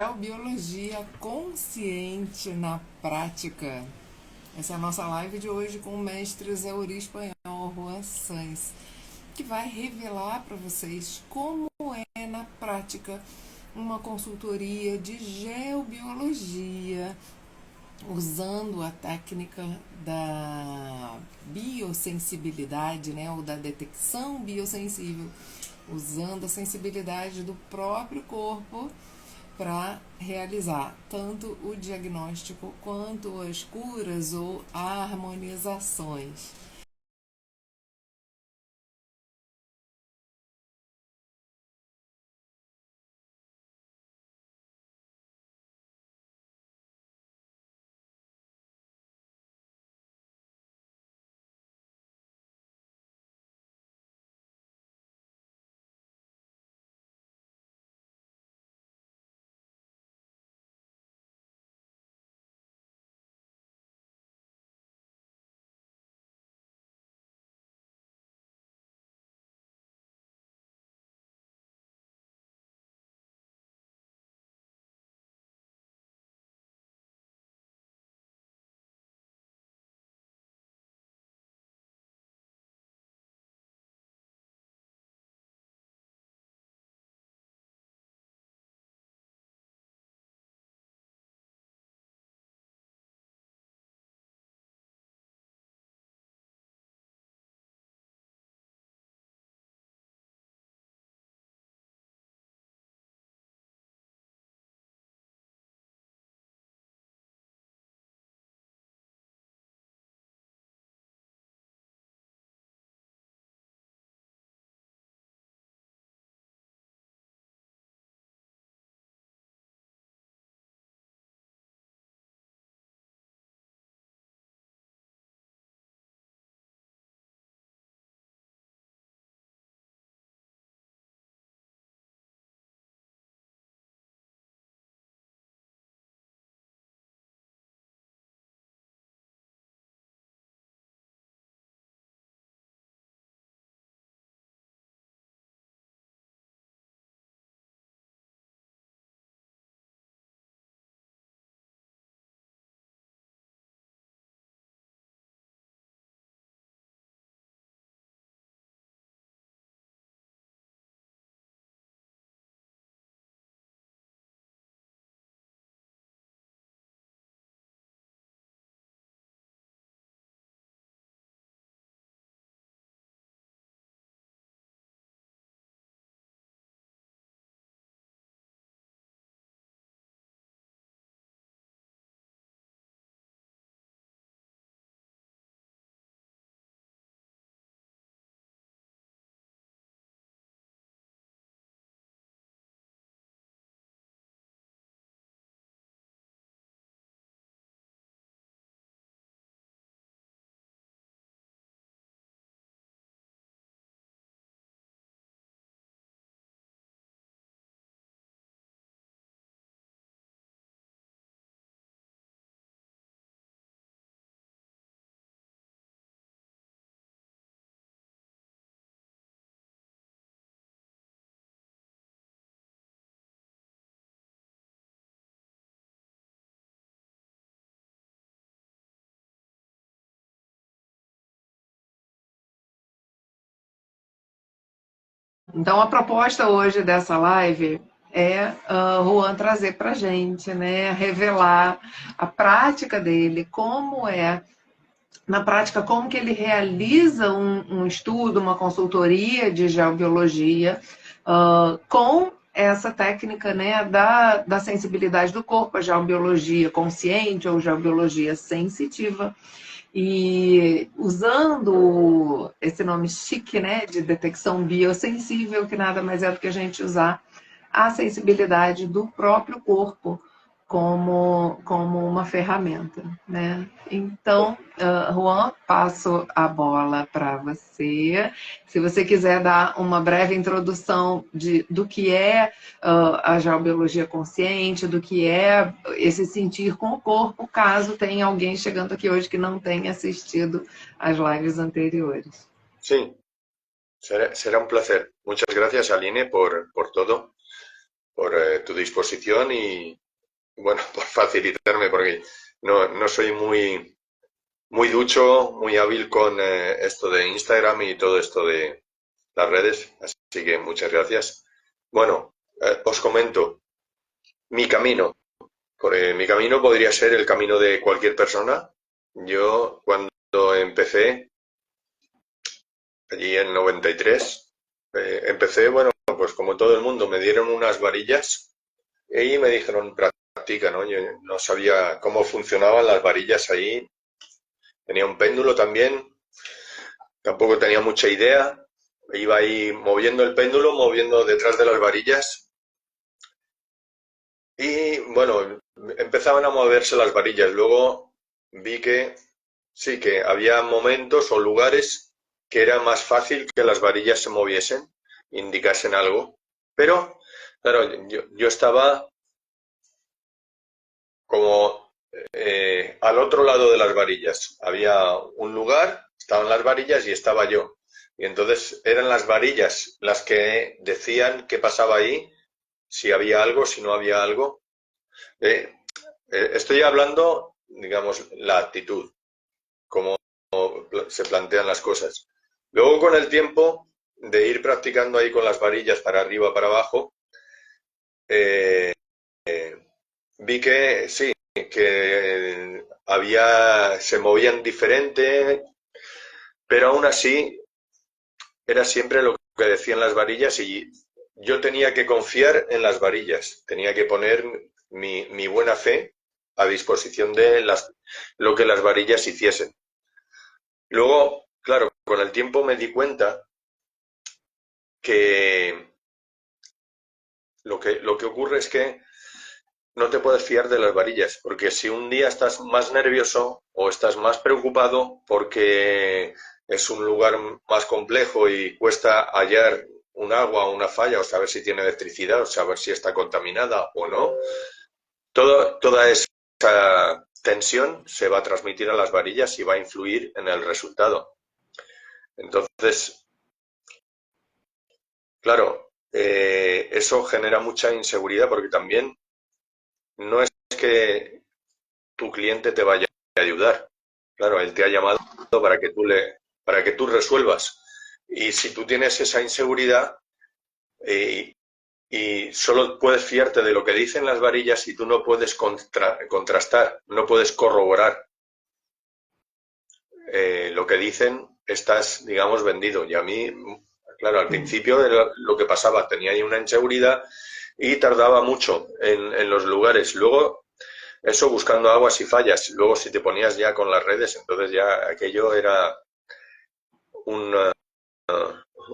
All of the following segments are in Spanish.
Biologia consciente na prática. Essa é a nossa live de hoje com o mestre Zé Uri Espanhol, Juan Sanz, que vai revelar para vocês como é na prática uma consultoria de geobiologia usando a técnica da biosensibilidade, né, ou da detecção biosensível, usando a sensibilidade do próprio corpo para realizar tanto o diagnóstico quanto as curas ou harmonizações. Então, a proposta hoje dessa live é Juan trazer para a gente, né, revelar a prática dele, como é, na prática, como que ele realiza um estudo, uma consultoria de geobiologia com essa técnica, né, da sensibilidade do corpo, a geobiologia consciente ou geobiologia sensitiva. E usando esse nome chique, né, de detecção biosensível, que nada mais é do que a gente usar a sensibilidade do próprio corpo como uma ferramenta, né? Então, Juan, passo a bola para você. Se você quiser dar uma breve introdução do que é a geobiologia consciente, do que é esse sentir com o corpo, caso tenha alguém chegando aqui hoje que não tenha assistido às lives anteriores. Sí, será un placer. Muchas gracias, Aline, por todo. tu disposición y, bueno, por facilitarme, porque no soy muy ducho, muy hábil con esto de Instagram y todo esto de las redes, así que muchas gracias. Bueno, os comento mi camino, porque mi camino podría ser el camino de cualquier persona. Yo cuando empecé, allí en 93, empecé, bueno, pues como todo el mundo, me dieron unas varillas y me dijeron, practica, ¿no? Yo no sabía cómo funcionaban las varillas ahí. Tenía un péndulo también, tampoco tenía mucha idea. Iba ahí moviendo el péndulo, moviendo detrás de las varillas. Y bueno, empezaban a moverse las varillas. Luego vi que sí, que había momentos o lugares que era más fácil que las varillas se moviesen, indicasen algo. Pero, claro, yo estaba como al otro lado de las varillas. Había un lugar, estaban las varillas y estaba yo. Y entonces eran las varillas las que decían qué pasaba ahí, si había algo, si no había algo. Eh, Estoy hablando, digamos, la actitud, cómo se plantean las cosas. Luego, con el tiempo de ir practicando ahí con las varillas para arriba, para abajo, eh, vi que sí, que se movían diferente, pero aún así era siempre lo que decían las varillas y yo tenía que confiar en las varillas, tenía que poner mi buena fe a disposición de lo que las varillas hiciesen. Luego, claro, con el tiempo me di cuenta que lo que ocurre es que no te puedes fiar de las varillas, porque si un día estás más nervioso o estás más preocupado porque es un lugar más complejo y cuesta hallar un agua o una falla o saber si tiene electricidad o saber si está contaminada o no, toda esa tensión se va a transmitir a las varillas y va a influir en el resultado. Entonces, claro, eso genera mucha inseguridad porque también no es que tu cliente te vaya a ayudar. Claro, él te ha llamado para que tú resuelvas. Y si tú tienes esa inseguridad y solo puedes fiarte de lo que dicen las varillas y tú no puedes contrastar, no puedes corroborar lo que dicen, estás, digamos, vendido. Y a mí, claro, al principio era lo que pasaba, tenía ahí una inseguridad y tardaba mucho en los lugares. Luego eso buscando aguas y fallas. Luego si te ponías ya con las redes, entonces ya aquello era una,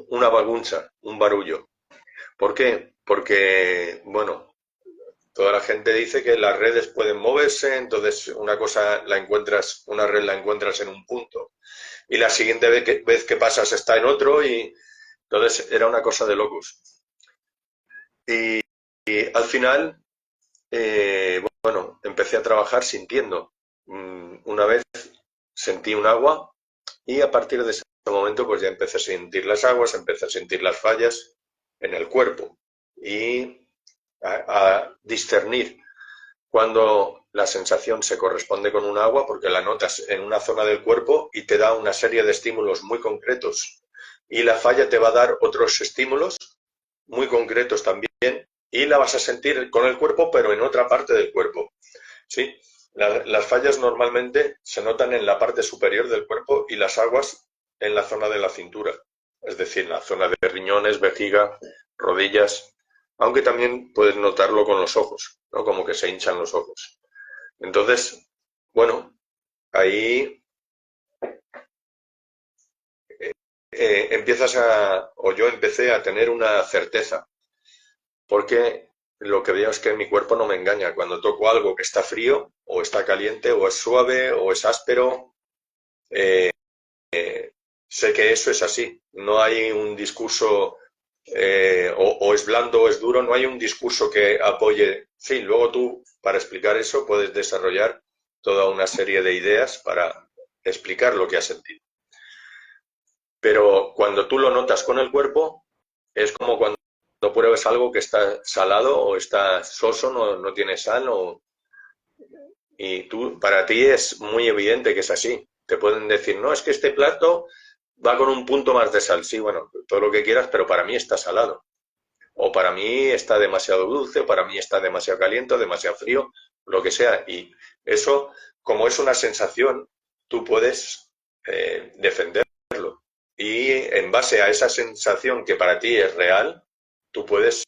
una bagunza, un barullo. ¿Por qué? Porque, bueno, toda la gente dice que las redes pueden moverse, entonces una cosa la encuentras, una red la encuentras en un punto y la siguiente vez que pasas está en otro y entonces era una cosa de locos. Y, y al final, bueno, empecé a trabajar sintiendo. Una vez sentí un agua y a partir de ese momento pues ya empecé a sentir las aguas, empecé a sentir las fallas en el cuerpo y a discernir cuando la sensación se corresponde con un agua porque la notas en una zona del cuerpo y te da una serie de estímulos muy concretos y la falla te va a dar otros estímulos muy concretos también y la vas a sentir con el cuerpo pero en otra parte del cuerpo. Sí, las fallas normalmente se notan en la parte superior del cuerpo y las aguas en la zona de la cintura, es decir, en la zona de riñones, vejiga, rodillas, aunque también puedes notarlo con los ojos, ¿no? Como que se hinchan los ojos. Entonces, bueno, ahí o yo empecé a tener una certeza, porque lo que veo es que mi cuerpo no me engaña. Cuando toco algo que está frío, o está caliente, o es suave, o es áspero, eh, sé que eso es así. No hay un discurso o es blando o es duro, no hay un discurso que apoye. Sí, luego tú, para explicar eso, puedes desarrollar toda una serie de ideas para explicar lo que has sentido. Pero cuando tú lo notas con el cuerpo, es como cuando no pruebes algo que está salado o está soso, no tiene sal, y para ti es muy evidente que es así. Te pueden decir, no, es que este plato va con un punto más de sal. Sí, bueno, todo lo que quieras, pero para mí está salado. O para mí está demasiado dulce, o para mí está demasiado caliente, o demasiado frío, lo que sea. Y eso, como es una sensación, tú puedes defenderlo. Y en base a esa sensación que para ti es real, tú puedes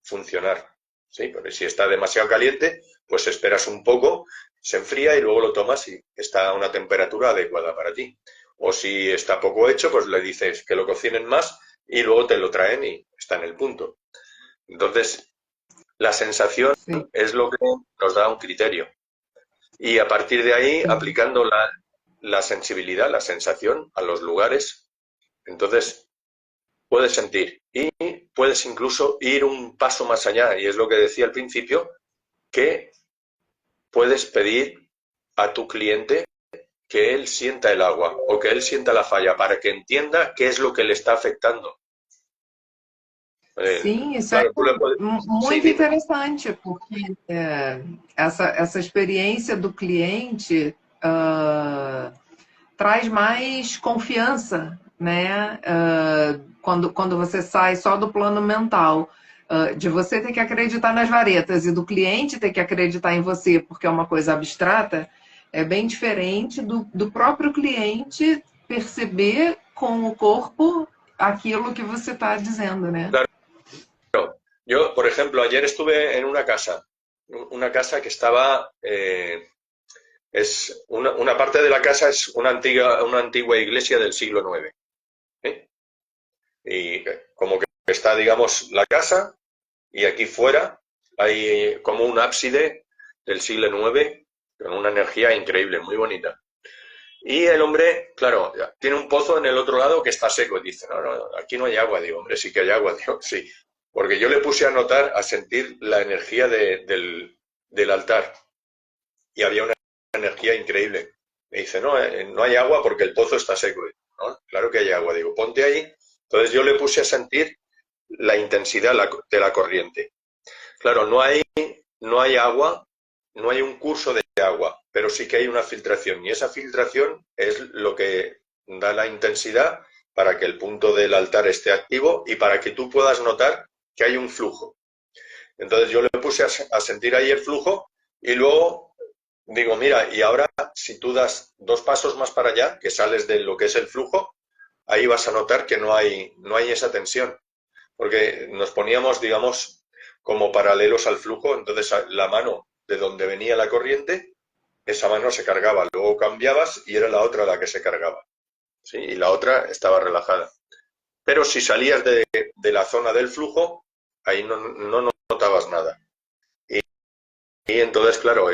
funcionar. ¿Sí? Porque si está demasiado caliente, pues esperas un poco, se enfría y luego lo tomas y está a una temperatura adecuada para ti. O si está poco hecho, pues le dices que lo cocinen más y luego te lo traen y está en el punto. Entonces, la sensación Sí, es lo que nos da un criterio. Y a partir de ahí, sí. aplicando la sensibilidad, la sensación a los lugares, entonces puedes sentir y puedes incluso ir un paso más allá. Y es lo que decía al principio, que puedes pedir a tu cliente que él sienta el agua o que él sienta la falla para que entienda qué es lo que le está afectando. Sim, isso é Claro, tú le puedes... Sí, muito dime. interessante, porque essa experiência do cliente traz mais confiança, né? Quando você sai só do plano mental, de você ter que acreditar nas varetas e do cliente ter que acreditar em você, porque é uma coisa abstrata, é bem diferente do próprio cliente perceber com o corpo aquilo que você está dizendo, né? Claro, yo, por ejemplo, ayer estuve en una casa que estaba, es una parte de la casa es una antigua iglesia del siglo IX. ¿Eh? Y como que está, digamos, la casa y aquí fuera hay como un ábside del siglo IX con una energía increíble, muy bonita. Y el hombre, claro, tiene un pozo en el otro lado que está seco. Y dice, no, aquí no hay agua. Digo, hombre, sí que hay agua. Digo, sí. Porque yo le puse a notar, a sentir la energía del altar. Y había una energía increíble. Me dice, no hay agua porque el pozo está seco. Digo, no, claro que hay agua. Digo, ponte ahí. Entonces yo le puse a sentir la intensidad de la corriente. Claro, no hay agua, no hay un curso de agua, pero sí que hay una filtración y esa filtración es lo que da la intensidad para que el punto del altar esté activo y para que tú puedas notar que hay un flujo. Entonces yo le puse a sentir ahí el flujo y luego digo, mira, y ahora si tú das 2 pasos más para allá, que sales de lo que es el flujo, ahí vas a notar que no hay esa tensión, porque nos poníamos, digamos, como paralelos al flujo, entonces la mano de donde venía la corriente, esa mano se cargaba, luego cambiabas y era la otra la que se cargaba, ¿sí? Y la otra estaba relajada. Pero si salías de la zona del flujo, ahí no notabas nada. Y entonces, claro,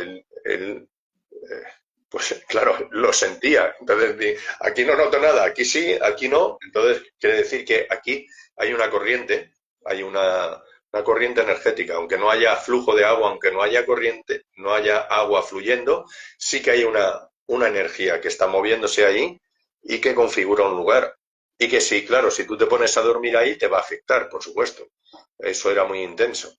pues claro, lo sentía. Entonces, aquí no noto nada, aquí sí, aquí no. Entonces, quiere decir que aquí hay una corriente, hay una corriente energética. Aunque no haya flujo de agua, aunque no haya corriente, no haya agua fluyendo, sí que hay una energía que está moviéndose ahí y que configura un lugar. Y que sí, claro, si tú te pones a dormir ahí, te va a afectar, por supuesto. Eso era muy intenso.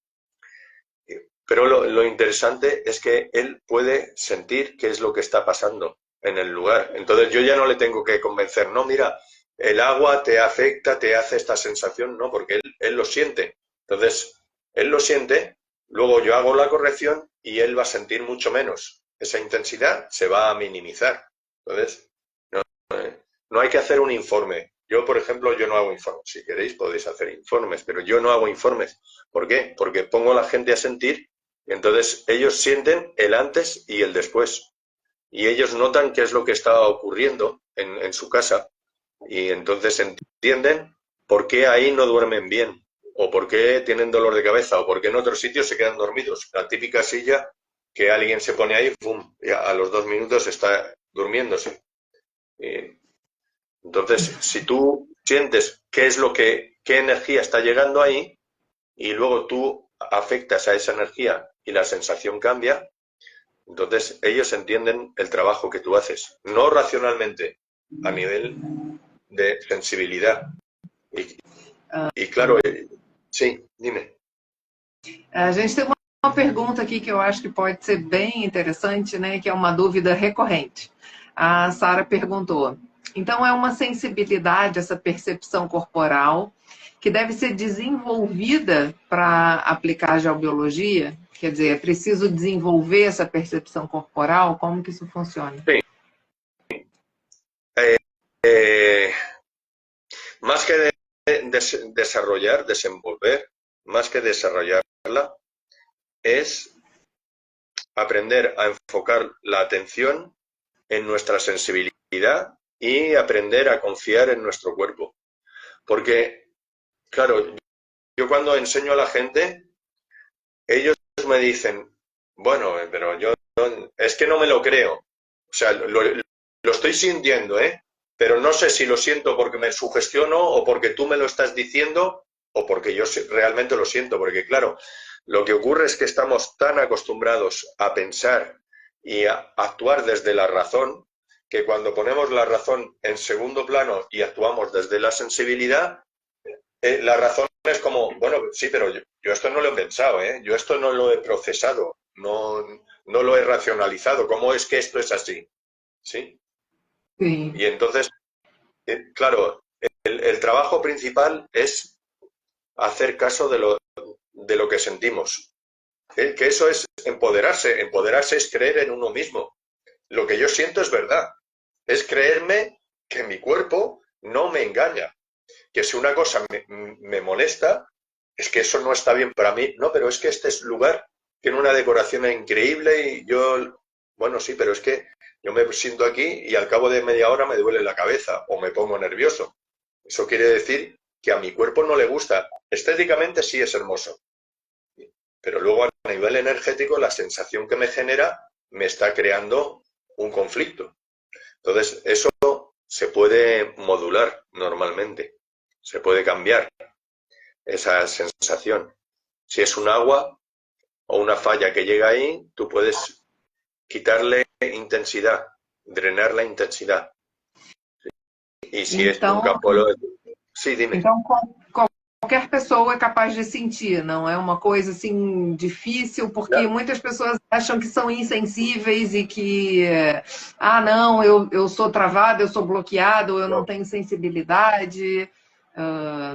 Pero lo interesante es que él puede sentir qué es lo que está pasando en el lugar. Entonces yo ya no le tengo que convencer, no, mira, el agua te afecta, te hace esta sensación, no, porque él lo siente. Entonces, él lo siente, luego yo hago la corrección y él va a sentir mucho menos. Esa intensidad se va a minimizar. Entonces, no hay que hacer un informe. Yo, por ejemplo, yo no hago informes. Si queréis podéis hacer informes, pero yo no hago informes. ¿Por qué? Porque pongo a la gente a sentir y entonces ellos sienten el antes y el después. Y ellos notan qué es lo que está ocurriendo en su casa y entonces entienden por qué ahí no duermen bien o por qué tienen dolor de cabeza o por qué en otros sitios se quedan dormidos. La típica silla que alguien se pone ahí, ¡pum!, y a los 2 minutos está durmiéndose. Entonces, si tú sientes qué energía está llegando ahí y luego tú afectas a esa energía y la sensación cambia, entonces ellos entienden el trabajo que tú haces, no racionalmente, a nivel de sensibilidad. Y claro, Sí, dime. A gente tem uma pergunta aqui que eu acho que pode ser bem interessante, né? Que é uma dúvida recorrente. A Sara perguntou: então é uma sensibilidade, essa percepção corporal, que deve ser desenvolvida para aplicar a geobiologia? Quer dizer, é preciso desenvolver essa percepção corporal? Como que isso funciona? Sí. Eh, más que desarrollar, desenvolver, más que desarrollarla, es aprender a enfocar la atención en nuestra sensibilidad y aprender a confiar en nuestro cuerpo. Porque, claro, yo cuando enseño a la gente, ellos me dicen, bueno, pero yo es que no me lo creo. O sea, lo estoy sintiendo, ¿eh? Pero no sé si lo siento porque me sugestiono o porque tú me lo estás diciendo o porque yo realmente lo siento. Porque, claro, lo que ocurre es que estamos tan acostumbrados a pensar y a actuar desde la razón que cuando ponemos la razón en segundo plano y actuamos desde la sensibilidad, la razón es como, bueno, sí, pero yo esto no lo he pensado, ¿eh? Yo esto no lo he procesado, no lo he racionalizado. ¿Cómo es que esto es así? ¿Sí? Sim. Y entonces, claro, el trabajo principal es hacer caso de lo que sentimos. Que eso es empoderarse. Empoderarse es creer en uno mismo. Lo que yo siento es verdad. Es creerme que mi cuerpo no me engaña. Que si una cosa me molesta, es que eso no está bien para mí. No, pero es que este lugar tiene una decoración increíble y yo, bueno, sí, pero es que yo me siento aquí y al cabo de media hora me duele la cabeza o me pongo nervioso. Eso quiere decir que a mi cuerpo no le gusta. Estéticamente sí es hermoso, pero luego a nivel energético la sensación que me genera me está creando un conflicto. Entonces, eso se puede modular normalmente, se puede cambiar esa sensación. Si es un agua o una falla que llega ahí, tú puedes quitarle intensidad, drenar la intensidad. Y si es un Então, campo... Sí, dime. então qualquer pessoa é capaz de sentir, não é uma coisa assim difícil, porque Ya. muitas pessoas acham que são insensíveis e que, ah, não, eu sou travado, eu sou bloqueado, eu não No, tenho sensibilidade.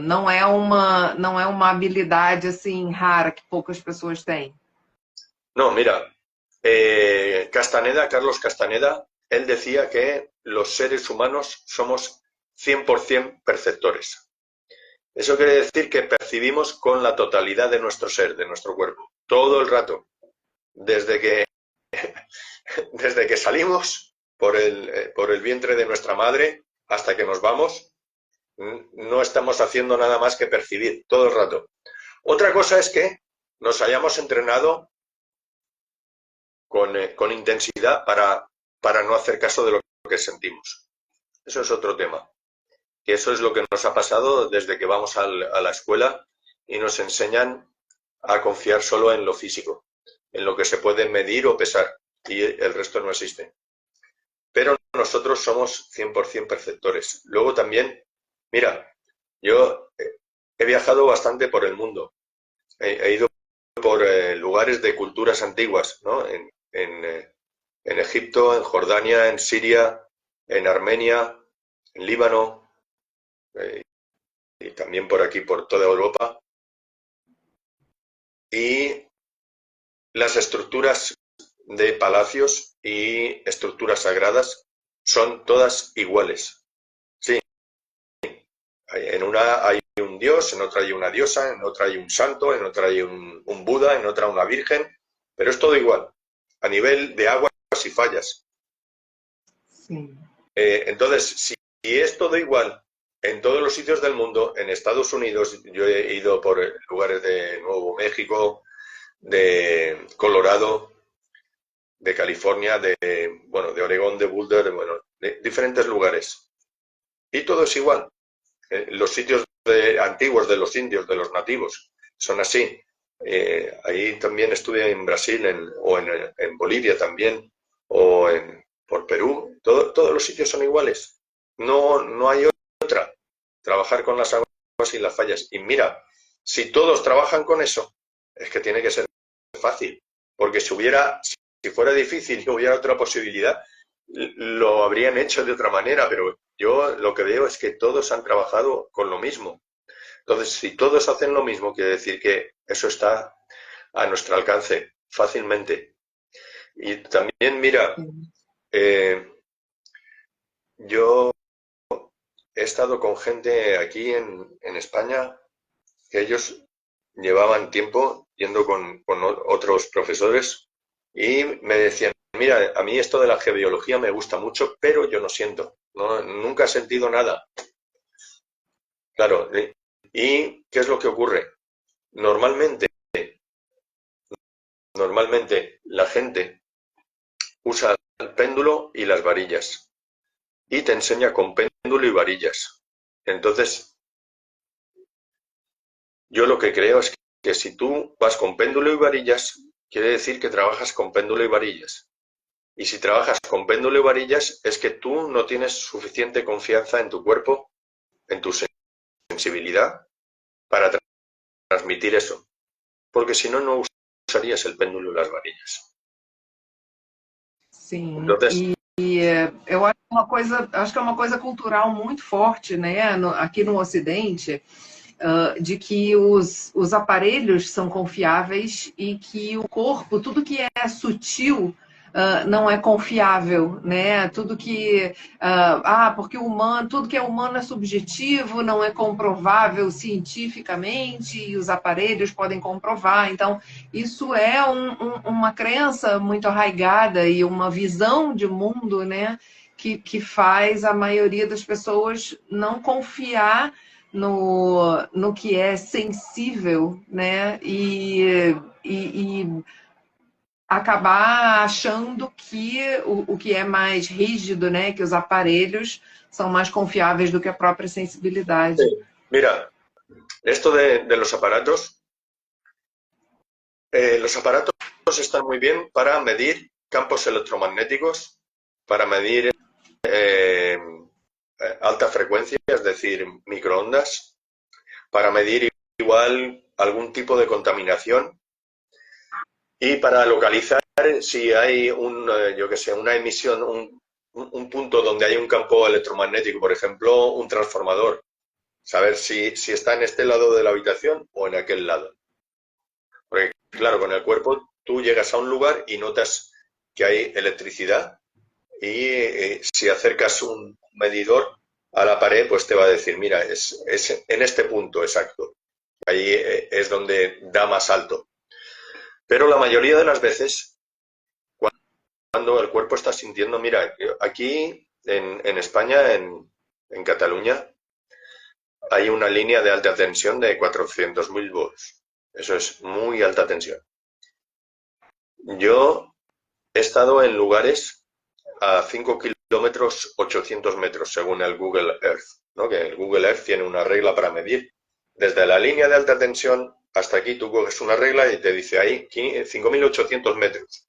Não é uma habilidade assim rara que poucas pessoas têm. no, mira, Castaneda, Carlos Castaneda, él decía que los seres humanos somos 100% perceptores. Eso quiere decir que percibimos con la totalidad de nuestro ser, de nuestro cuerpo, todo el rato, desde que, desde que salimos por el vientre de nuestra madre hasta que nos vamos, no estamos haciendo nada más que percibir todo el rato. Otra cosa es que nos hayamos entrenado con intensidad para no hacer caso de lo que sentimos. Eso es otro tema. Que eso es lo que nos ha pasado desde que vamos a la escuela y nos enseñan a confiar solo en lo físico, en lo que se puede medir o pesar, y el resto no existe. Pero nosotros somos 100% perceptores. Luego también, mira, yo he viajado bastante por el mundo. He ido por lugares de culturas antiguas, ¿no? En Egipto, en Jordania, en Siria, en Armenia, en Líbano, y también por aquí, por toda Europa. Y las estructuras de palacios y estructuras sagradas son todas iguales. Sí, en una hay un dios, en otra hay una diosa, en otra hay un santo, en otra hay un Buda, en otra una virgen, pero es todo igual, a nivel de aguas y fallas. Sim. Entonces, si es todo igual en todos los sitios del mundo, en Estados Unidos, yo he ido por lugares de Nuevo México, de Colorado, de California, bueno, de Oregón, de Boulder, bueno, de diferentes lugares. Y todo es igual. Los sitios antiguos de los indios, de los nativos, son así. Ahí también estuve en Brasil o en Bolivia también, o por Perú. Todos los sitios son iguales. No hay otra. Trabajar con las aguas y las fallas. Y mira, si todos trabajan con eso, es que tiene que ser fácil. Porque si fuera difícil y hubiera otra posibilidad, lo habrían hecho de otra manera, pero yo lo que veo es que todos han trabajado con lo mismo. Entonces, si todos hacen lo mismo, quiere decir que eso está a nuestro alcance fácilmente. Y también, mira, yo he estado con gente aquí en España que ellos llevaban tiempo yendo con otros profesores y me decían, mira, a mí esto de la geobiología me gusta mucho, pero yo no siento, nunca he sentido nada. Claro, ¿y qué es lo que ocurre? Normalmente la gente usa el péndulo y las varillas y te enseña con péndulo y varillas. Entonces, yo lo que creo es que si tú vas con péndulo y varillas, quiere decir que trabajas con péndulo y varillas. Y si trabajas con péndulo y varillas, es que tú no tienes suficiente confianza en tu cuerpo, en tu sensibilidad, para transmitir eso. Porque si no, no usarías el péndulo y las varillas. Sim, Entonces, eu acho que é uma coisa cultural muito forte, né, aqui no Ocidente, de que os aparelhos são confiáveis e que o corpo, tudo que é sutil, não é confiável, né? Tudo que porque o humano, tudo que é humano é subjetivo, não é comprovável cientificamente e os aparelhos podem comprovar. Então, isso é uma crença muito arraigada e uma visão de mundo, né? Que faz a maioria das pessoas não confiar no que é sensível, né? E acabar achando que o que é mais rígido, né? Que os aparelhos são mais confiáveis do que a própria sensibilidade. mira, esto de los aparatos están muy bien para medir campos electromagnéticos, para medir alta frecuencia, es decir, microondas, para medir igual algún tipo de contaminación y para localizar si hay una emisión, un punto donde hay un campo electromagnético, por ejemplo, un transformador, saber si está en este lado de la habitación o en aquel lado. Porque, claro, con el cuerpo tú llegas a un lugar y notas que hay electricidad y si acercas un medidor a la pared, pues te va a decir, mira, es en este punto exacto. Ahí es donde da más alto. Pero la mayoría de las veces, cuando el cuerpo está sintiendo, mira, aquí en España, en Cataluña, hay una línea de alta tensión de 400.000 volts. Eso es muy alta tensión. Yo he estado en lugares a 5 kilómetros, 800 metros, según el Google Earth, ¿no? Que el Google Earth tiene una regla para medir. Desde la línea de alta tensión hasta aquí tú coges una regla y te dice ahí 5.800 metros.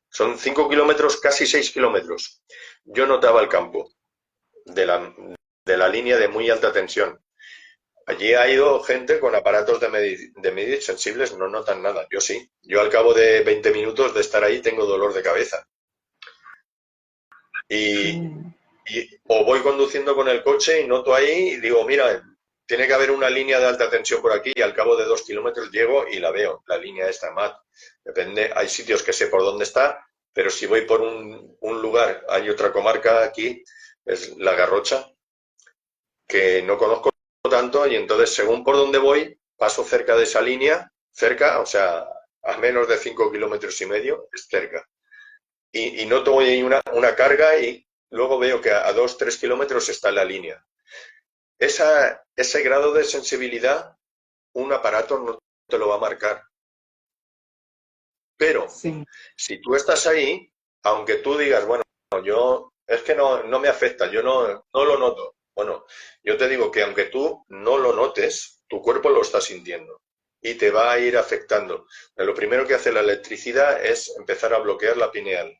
Son 5 kilómetros, casi 6 kilómetros. Yo notaba el campo de la línea de muy alta tensión. Allí ha ido gente con aparatos de medir sensibles, no notan nada. Yo sí. Yo al cabo de 20 minutos de estar ahí tengo dolor de cabeza. O voy conduciendo con el coche y noto ahí y digo, mira, tiene que haber una línea de alta tensión por aquí y al cabo de 2 kilómetros llego y la veo, la línea esta, MAT. Depende, hay sitios que sé por dónde está, pero si voy por un lugar, hay otra comarca aquí, es La Garrocha, que no conozco tanto y entonces según por dónde voy, paso cerca de esa línea, cerca, o sea, a menos de 5 kilómetros y medio, es cerca. Y noto ahí una carga y luego veo que a 2-3 kilómetros está la línea. Ese grado de sensibilidad, un aparato no te lo va a marcar. Pero Sim. si tú estás ahí, aunque tú digas, bueno, yo es que no me afecta, yo no lo noto. Bueno, yo te digo que aunque tú no lo notes, tu cuerpo lo está sintiendo y te va a ir afectando. Lo primero que hace la electricidad es empezar a bloquear la pineal.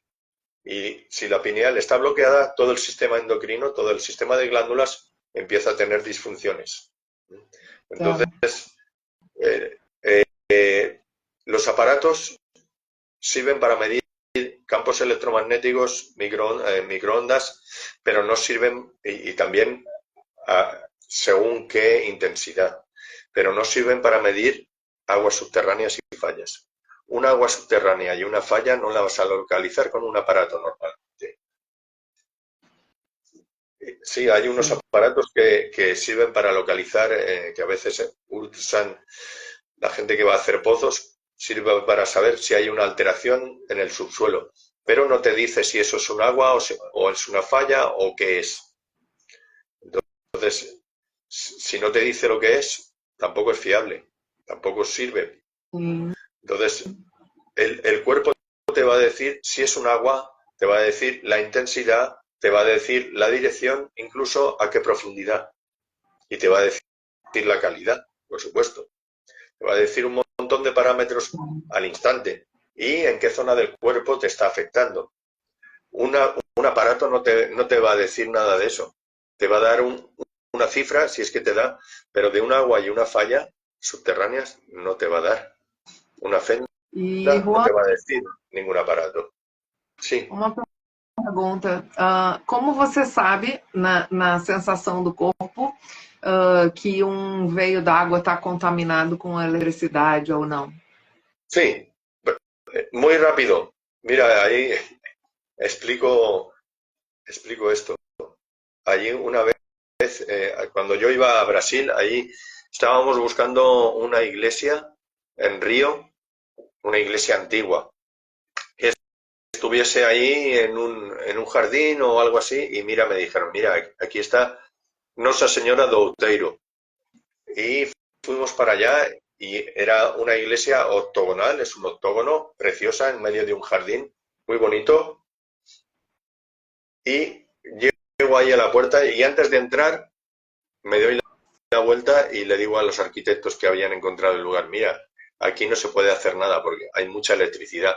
Y si la pineal está bloqueada, todo el sistema endocrino, todo el sistema de glándulas empieza a tener disfunciones. Entonces, Eh, los aparatos sirven para medir campos electromagnéticos, microondas, pero no sirven, y también según qué intensidad, pero no sirven para medir aguas subterráneas y fallas. Un agua subterránea y una falla no la vas a localizar con un aparato normal. Sí, hay unos aparatos que sirven para localizar, que a veces usan la gente que va a hacer pozos, sirve para saber si hay una alteración en el subsuelo, pero no te dice si eso es un agua o es una falla o qué es. Entonces, si no te dice lo que es, tampoco es fiable, tampoco sirve. Entonces, el cuerpo te va a decir si es un agua, te va a decir la intensidad, te va a decir la dirección, incluso a qué profundidad. Y te va a decir la calidad, por supuesto. Te va a decir un montón de parámetros al instante y en qué zona del cuerpo te está afectando. Un aparato no te va a decir nada de eso. Te va a dar una cifra, si es que te da, pero de un agua y una falla subterráneas no te va a dar. Una fenda E, no Juan, te va a decir ningún aparato. Sí. uma pergunta. Como você sabe, na sensação do corpo, que veio d'água está contaminado com eletricidade ou não? Sí, muy rápido. Mira, ahí explico esto. Allí una vez, cuando yo iba a Brasil, ahí estábamos buscando una iglesia en Río, una iglesia antigua, que estuviese ahí en un jardín o algo así, y mira, me dijeron, mira, aquí está Nosa Señora do Outeiro. Y fuimos para allá y era una iglesia octogonal, es un octógono, preciosa, en medio de un jardín, muy bonito. Y llego ahí a la puerta y antes de entrar me doy la vuelta y le digo a los arquitectos que habían encontrado el lugar, mira, aquí no se puede hacer nada porque hay mucha electricidad.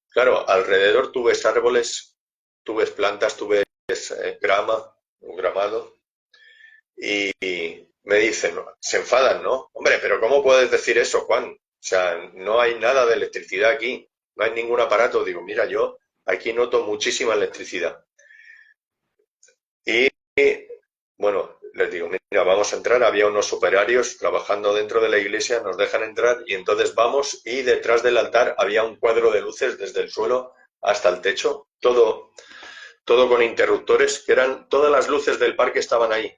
Claro, alrededor tú ves árboles, tú ves plantas, tú ves grama, un gramado, y me dicen, se enfadan, ¿no? Hombre, pero ¿cómo puedes decir eso, Juan? O sea, no hay nada de electricidad aquí, no hay ningún aparato. Digo, mira, yo aquí noto muchísima electricidad. Y bueno, les digo, mira, vamos a entrar. Había unos operarios trabajando dentro de la iglesia, nos dejan entrar y entonces vamos y detrás del altar había un cuadro de luces desde el suelo hasta el techo, todo con interruptores, que eran todas las luces del parque estaban ahí.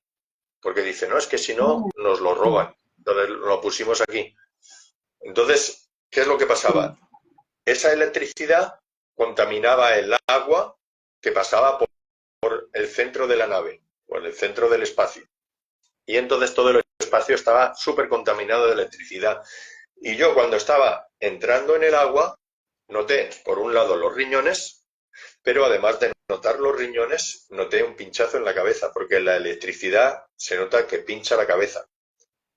Porque dice, no, es que si no, nos lo roban. Entonces lo pusimos aquí. Entonces, ¿qué es lo que pasaba? Esa electricidad contaminaba el agua que pasaba por el centro de la nave, por el centro del espacio. Y entonces todo el espacio estaba súper contaminado de electricidad. Y yo cuando estaba entrando en el agua, noté por un lado los riñones, pero además de notar los riñones, noté un pinchazo en la cabeza, porque la electricidad se nota que pincha la cabeza.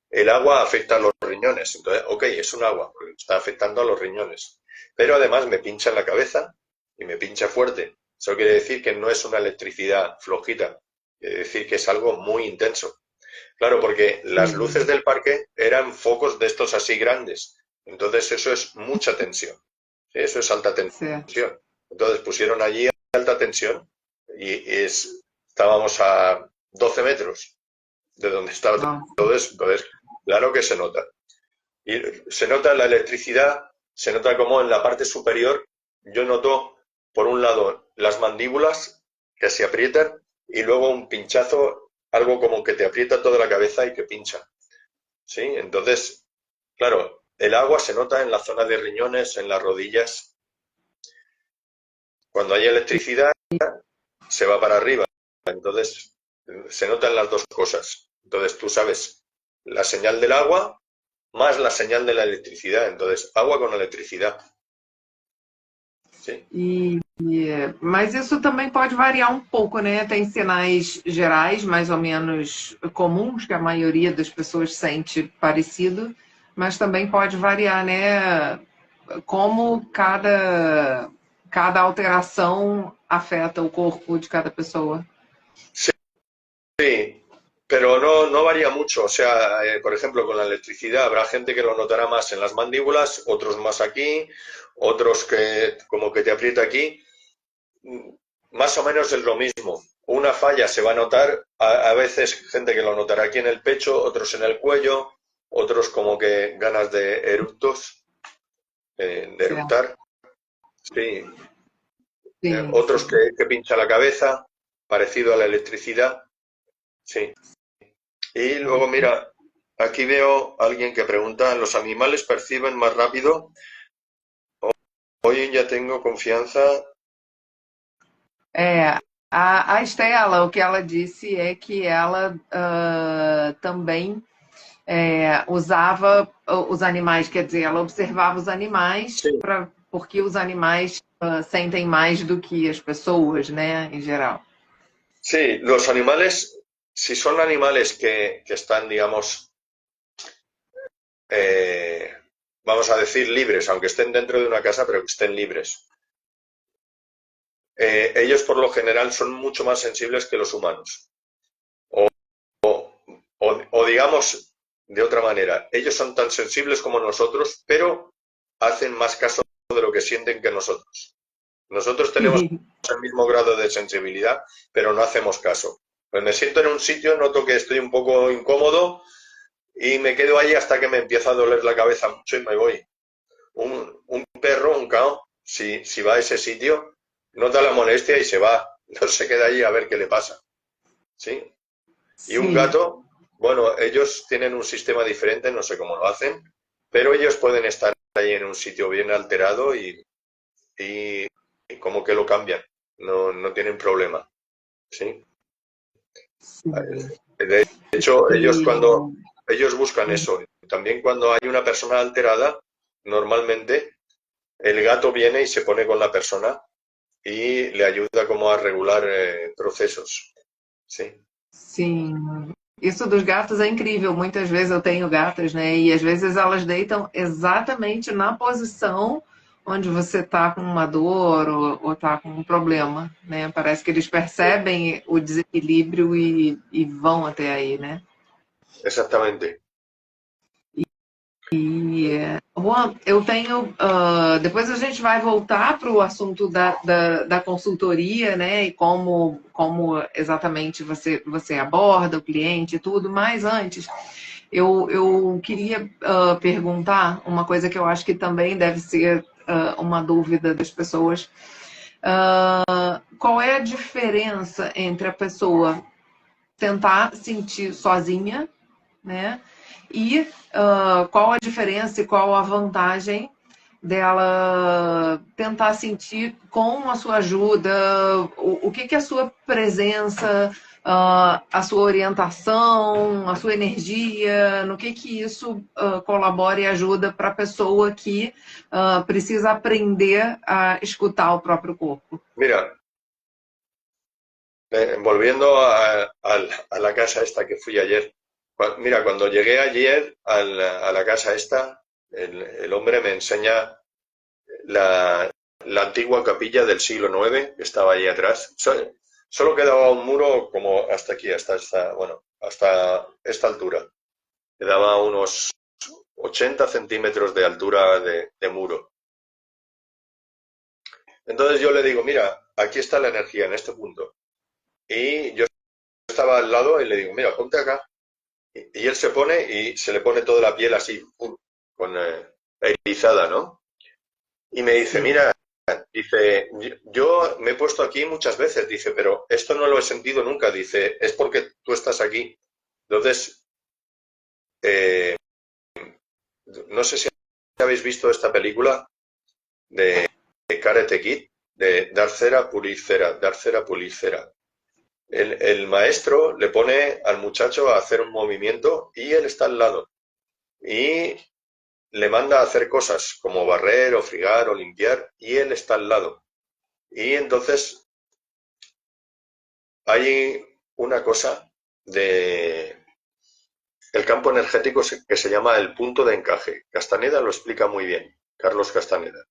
El agua afecta a los riñones, entonces, ok, es un agua, porque está afectando a los riñones. Pero además me pincha en la cabeza y me pincha fuerte. Eso quiere decir que no es una electricidad flojita, quiere decir que es algo muy intenso. Claro, porque las luces del parque eran focos de estos así grandes, entonces eso es mucha tensión, ¿sí? Eso es alta tensión. Entonces pusieron allí alta tensión y estábamos a 12 metros de donde estaba todo eso. Entonces, claro que se nota. Y se nota la electricidad, se nota como en la parte superior, yo noto, por un lado, las mandíbulas que se aprietan y luego un pinchazo, algo como que te aprieta toda la cabeza y que pincha. ¿Sí? Entonces, claro, el agua se nota en la zona de riñones, en las rodillas. Cuando hay electricidad, se va para arriba. Entonces, se notan las dos cosas. Entonces, tú sabes la señal del agua más la señal de la electricidad. Entonces, agua con electricidad. Sí. Mas isso também pode variar um pouco, né? Tem sinais gerais, mais ou menos comuns, que a maioria das pessoas sente parecido, mas também pode variar, né? Como cada alteração afeta o corpo de cada pessoa. Sí, pero no varía mucho. O sea, por ejemplo, con la electricidad habrá gente que lo notará más en las mandíbulas, otros más aquí, otros que como que te aprieta aquí. Más o menos es lo mismo. Una falla se va a notar, a veces gente que lo notará aquí en el pecho, otros en el cuello, otros como que ganas de eructos, de Certo. eructar. Sí. Sim, Otros sim. que pincha la cabeza, parecido a la electricidad. Sí. Y luego, mira, aquí veo a alguien que pregunta, ¿los animales perciben más rápido? Hoy ya tengo confianza. É, a Estela, o que ela disse é que ela também usava os animais, quer dizer, ela observava os animais Sí, porque os animais sentem mais do que as pessoas, né, em geral. sí, los animales, si son animales que están, digamos, eh, vamos a decir, libres, aunque estén dentro de una casa, pero que estén libres. Ellos por lo general son mucho más sensibles que los humanos. O digamos de otra manera, ellos son tan sensibles como nosotros, pero hacen más caso de lo que sienten que nosotros. Nosotros tenemos el mismo grado de sensibilidad, pero no hacemos caso. Pues me siento en un sitio, noto que estoy un poco incómodo y me quedo ahí hasta que me empieza a doler la cabeza mucho y me voy. Un perro, un cao, si va a ese sitio, nota la molestia y se va. No se queda ahí a ver qué le pasa. ¿Sí? Y un Sim, gato, bueno, ellos tienen un sistema diferente, no sé cómo lo hacen, pero ellos pueden estar ahí en un sitio bien alterado y como que lo cambian, no tienen problema. ¿Sí? sim. De hecho, ellos E, cuando ellos buscan eso, también cuando hay una persona alterada, normalmente el gato viene y se pone con la persona y le ayuda como a regular procesos. ¿Sí? sim. Isso dos gatos é incrível. Muitas vezes eu tenho gatas, né? E às vezes elas deitam exatamente na posição onde você tá com uma dor ou tá com um problema, né? Parece que eles percebem o desequilíbrio e vão até aí, né? Exactamente. Juan, eu tenho. Depois a gente vai voltar para o assunto da consultoria, né? E como exatamente você aborda o cliente e tudo, mas antes eu queria perguntar uma coisa que eu acho que também deve ser uma dúvida das pessoas. Qual é a diferença entre a pessoa tentar sentir sozinha, né? E qual a diferença e qual a vantagem dela tentar sentir com a sua ajuda, o que a sua presença, a sua orientação, a sua energia, no que isso colabora e ajuda para a pessoa que precisa aprender a escutar o próprio corpo. Mira, volviendo a la casa esta que fui ayer. Mira, cuando llegué ayer a la casa esta, el hombre me enseña la antigua capilla del siglo IX que estaba ahí atrás. Solo quedaba un muro como hasta aquí, bueno, hasta esta altura. Quedaba unos 80 centímetros de altura de muro. Entonces yo le digo, mira, aquí está la energía en este punto. Y yo estaba al lado y le digo, mira, ponte acá. Y él se pone y se le pone toda la piel así, ¡pum! Con erizada, ¿no? Y me dice, Sim, mira, dice, yo me he puesto aquí muchas veces, dice, pero esto no lo he sentido nunca, dice, es porque tú estás aquí. Entonces, eh, no sé si habéis visto esta película de Karate Kid, de dar cera, pulir cera, dar cera, pulir cera. El maestro le pone al muchacho a hacer un movimiento y él está al lado. Y le manda a hacer cosas como barrer o frigar o limpiar y él está al lado. Y entonces hay una cosa de el campo energético que se llama el punto de encaje. Castaneda lo explica muy bien, Carlos Castaneda.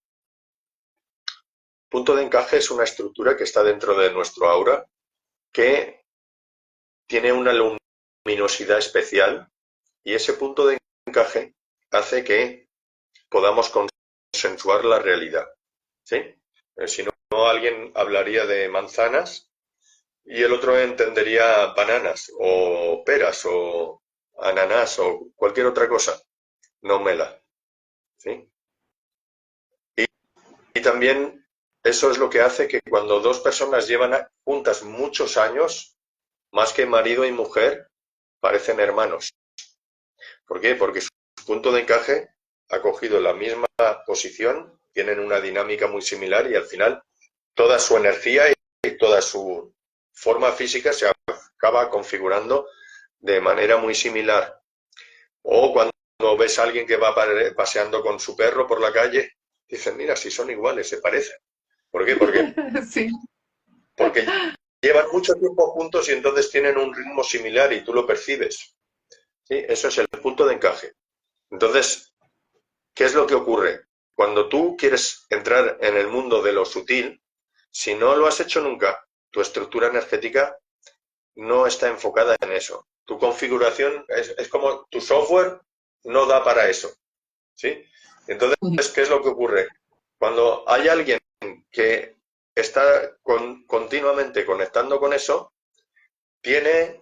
Punto de encaje es una estructura que está dentro de nuestro aura que tiene una luminosidad especial y ese punto de encaje hace que podamos consensuar la realidad, ¿sí? Si no, alguien hablaría de manzanas y el otro entendería bananas o peras o ananás o cualquier otra cosa, no mela, ¿sí? Y también eso es lo que hace que cuando dos personas llevan juntas muchos años, más que marido y mujer, parecen hermanos. ¿Por qué? Porque su punto de encaje ha cogido la misma posición, tienen una dinámica muy similar y al final toda su energía y toda su forma física se acaba configurando de manera muy similar. O cuando ves a alguien que va paseando con su perro por la calle, dicen, mira, si son iguales, se parecen. ¿Por qué? Sí. Porque llevan mucho tiempo juntos y entonces tienen un ritmo similar y tú lo percibes. ¿Sí? Eso es el punto de encaje. Entonces, ¿qué es lo que ocurre? Cuando tú quieres entrar en el mundo de lo sutil, si no lo has hecho nunca, tu estructura energética no está enfocada en eso. Tu configuración es como tu software no da para eso. ¿Sí? Entonces, ¿qué es lo que ocurre? Cuando hay alguien que está continuamente conectando con eso, tiene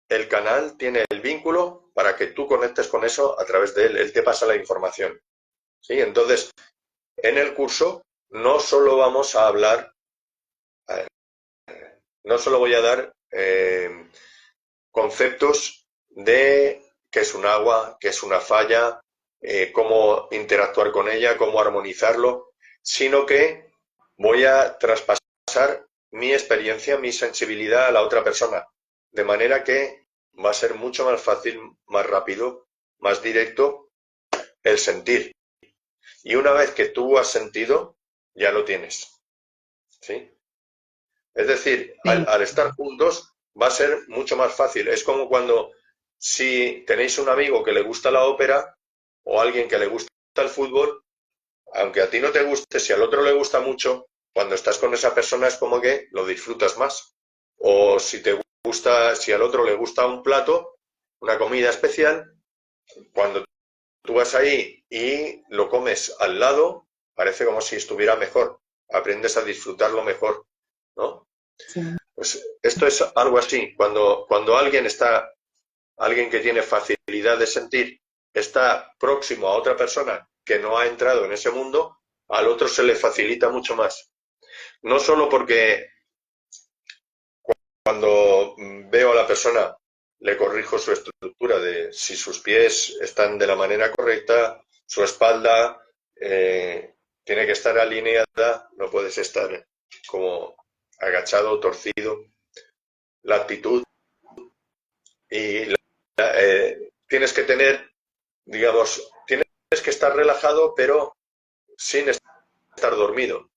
el canal, tiene el vínculo para que tú conectes con eso a través de él. Él te pasa la información. ¿Sí? Entonces, en el curso no solo vamos a hablar, no solo voy a dar conceptos de qué es un agua, qué es una falla, cómo interactuar con ella, cómo armonizarlo, sino que voy a traspasar mi experiencia, mi sensibilidad a la otra persona, de manera que va a ser mucho más fácil, más rápido, más directo el sentir. Y una vez que tú has sentido, ya lo tienes. ¿Sí? Es decir, Sí. al estar juntos va a ser mucho más fácil. Es como cuando si tenéis un amigo que le gusta la ópera o alguien que le gusta el fútbol, aunque a ti no te guste, si al otro le gusta mucho, cuando estás con esa persona es como que lo disfrutas más. O si te gusta, si al otro le gusta un plato, una comida especial, cuando tú vas ahí y lo comes al lado, parece como si estuviera mejor. Aprendes a disfrutarlo mejor, ¿no? Sí. Pues esto es algo así. Cuando alguien que tiene facilidad de sentir, está próximo a otra persona que no ha entrado en ese mundo, al otro se le facilita mucho más. No solo porque cuando veo a la persona le corrijo su estructura de si sus pies están de la manera correcta, su espalda tiene que estar alineada, no puedes estar como agachado, torcido, la actitud y tienes que tener, digamos, tienes que estar relajado pero sin estar dormido.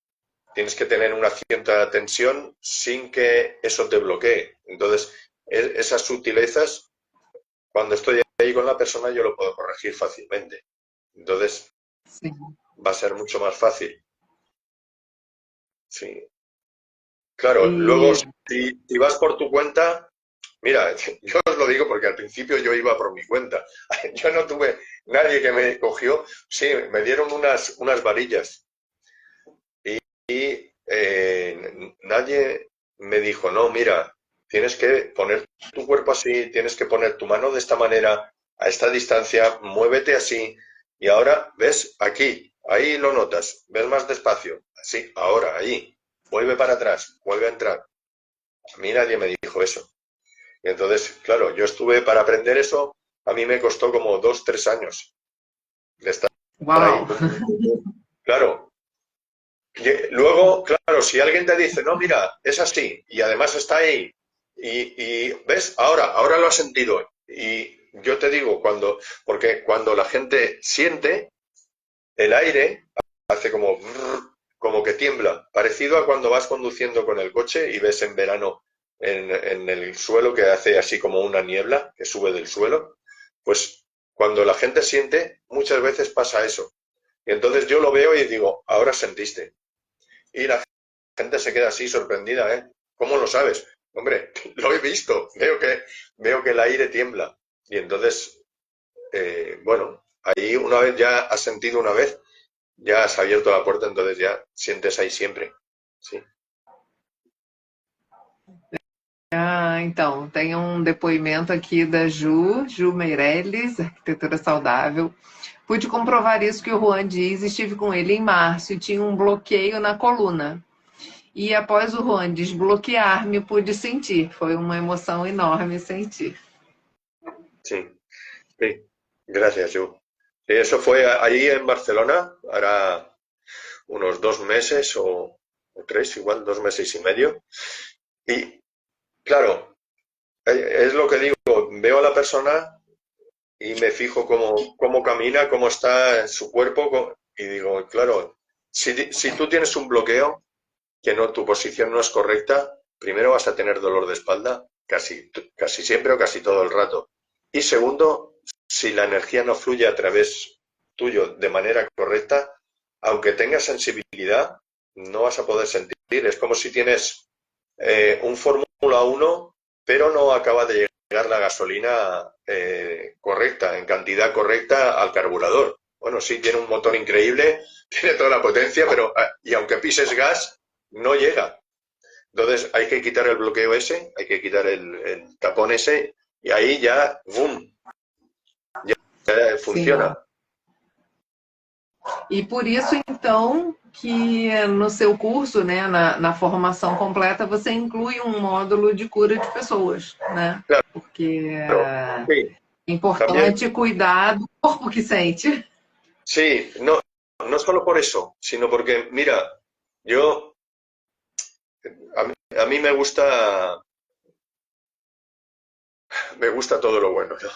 Tienes que tener una cierta tensión sin que eso te bloquee. Entonces, esas sutilezas, cuando estoy ahí con la persona, yo lo puedo corregir fácilmente. Entonces, Sí. va a ser mucho más fácil. Sí. Claro, luego, Y si vas por tu cuenta, mira, yo os lo digo porque al principio yo iba por mi cuenta. Yo no tuve nadie que me cogió. Sí, me dieron unas varillas y nadie me dijo, no, mira, tienes que poner tu cuerpo así, tienes que poner tu mano de esta manera, a esta distancia, muévete así. Y ahora, ¿ves? Aquí, ahí lo notas, ves más despacio, así, ahora, ahí, vuelve para atrás, vuelve a entrar. A mí nadie me dijo eso. Y entonces, claro, yo estuve para aprender eso, a mí me costó como 2, 3 años de estar ahí. wow. Claro, luego, claro, si alguien te dice, no, mira, es así, y además está ahí, y ves, ahora lo has sentido. Y yo te digo, porque cuando la gente siente, el aire hace como, como que tiembla, parecido a cuando vas conduciendo con el coche y ves en verano en el suelo que hace así como una niebla que sube del suelo. Pues cuando la gente siente, muchas veces pasa eso. Y entonces yo lo veo y digo, ahora sentiste. Y la gente se queda así sorprendida, ¿eh? ¿Cómo lo sabes? Hombre, lo he visto, veo que el aire tiembla. Y entonces, bueno, ahí una vez ya has sentido una vez, ya has abierto la puerta, entonces ya sientes ahí siempre. Sí, Ah, então, tem um depoimento aqui da Ju Meirelles, Arquitetura Saudável. Pude comprovar isso que o Juan diz, estive com ele em março e tinha um bloqueio na coluna. E após o Juan desbloquear-me, pude sentir. Foi uma emoção enorme sentir. sí, sí. Gracias, Ju. Sí, eso fue allí en Barcelona, hará unos 2 meses o tres, igual 2 meses y medio. Y claro, es lo que digo, veo a la persona y me fijo cómo camina, cómo está su cuerpo, y digo, claro, si tú tienes un bloqueo, que no, tu posición no es correcta, primero vas a tener dolor de espalda, casi siempre o casi todo el rato. Y segundo, si la energía no fluye a través tuyo de manera correcta, aunque tengas sensibilidad, no vas a poder sentir. Es como si tienes un Fórmula 1, pero no acaba de llegar la gasolina correcta, en cantidad correcta al carburador. Bueno, sí, tiene un motor increíble, tiene toda la potencia, pero y aunque pises gas, no llega. Entonces hay que quitar el bloqueo ese, hay que quitar el tapón ese, y ahí ya, ¡boom!, ya Sim, ó. funciona. E por isso, então, que no seu curso, né, na formação completa, você inclui um módulo de cura de pessoas, né? Porque Claro, sí, é también, importante cuidar do corpo que sente. sí, no, no solo por eso, sino porque, mira, yo, a mí me gusta todo lo bueno, ¿no?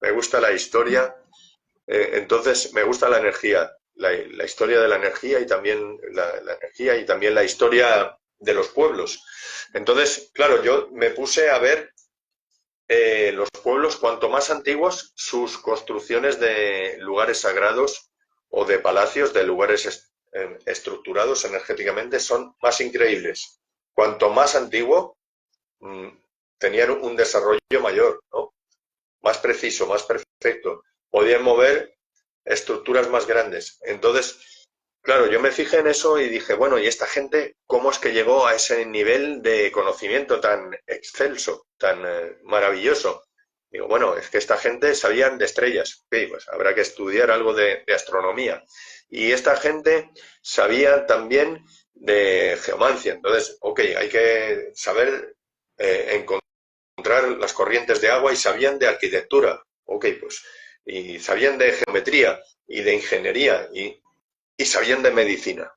Me gusta la historia, entonces me gusta la energía, la historia de la energía y también la energía y también la historia de los pueblos. Entonces, claro, yo me puse a ver los pueblos, cuanto más antiguos, sus construcciones de lugares sagrados o de palacios, de lugares estructurados energéticamente, son más increíbles. Cuanto más antiguo, mm, tenían un desarrollo mayor, ¿no? Más preciso, más perfecto. Podían mover estructuras más grandes. Entonces, claro, yo me fijé en eso y dije, bueno, ¿y esta gente cómo es que llegó a ese nivel de conocimiento tan excelso, tan maravilloso? Digo, bueno, es que esta gente sabían de estrellas. Sí, pues habrá que estudiar algo de astronomía. Y esta gente sabía también de geomancia. Entonces, ok, hay que saber encontrar las corrientes de agua, y sabían de arquitectura. Ok, pues, y sabían de geometría y de ingeniería y sabían de medicina.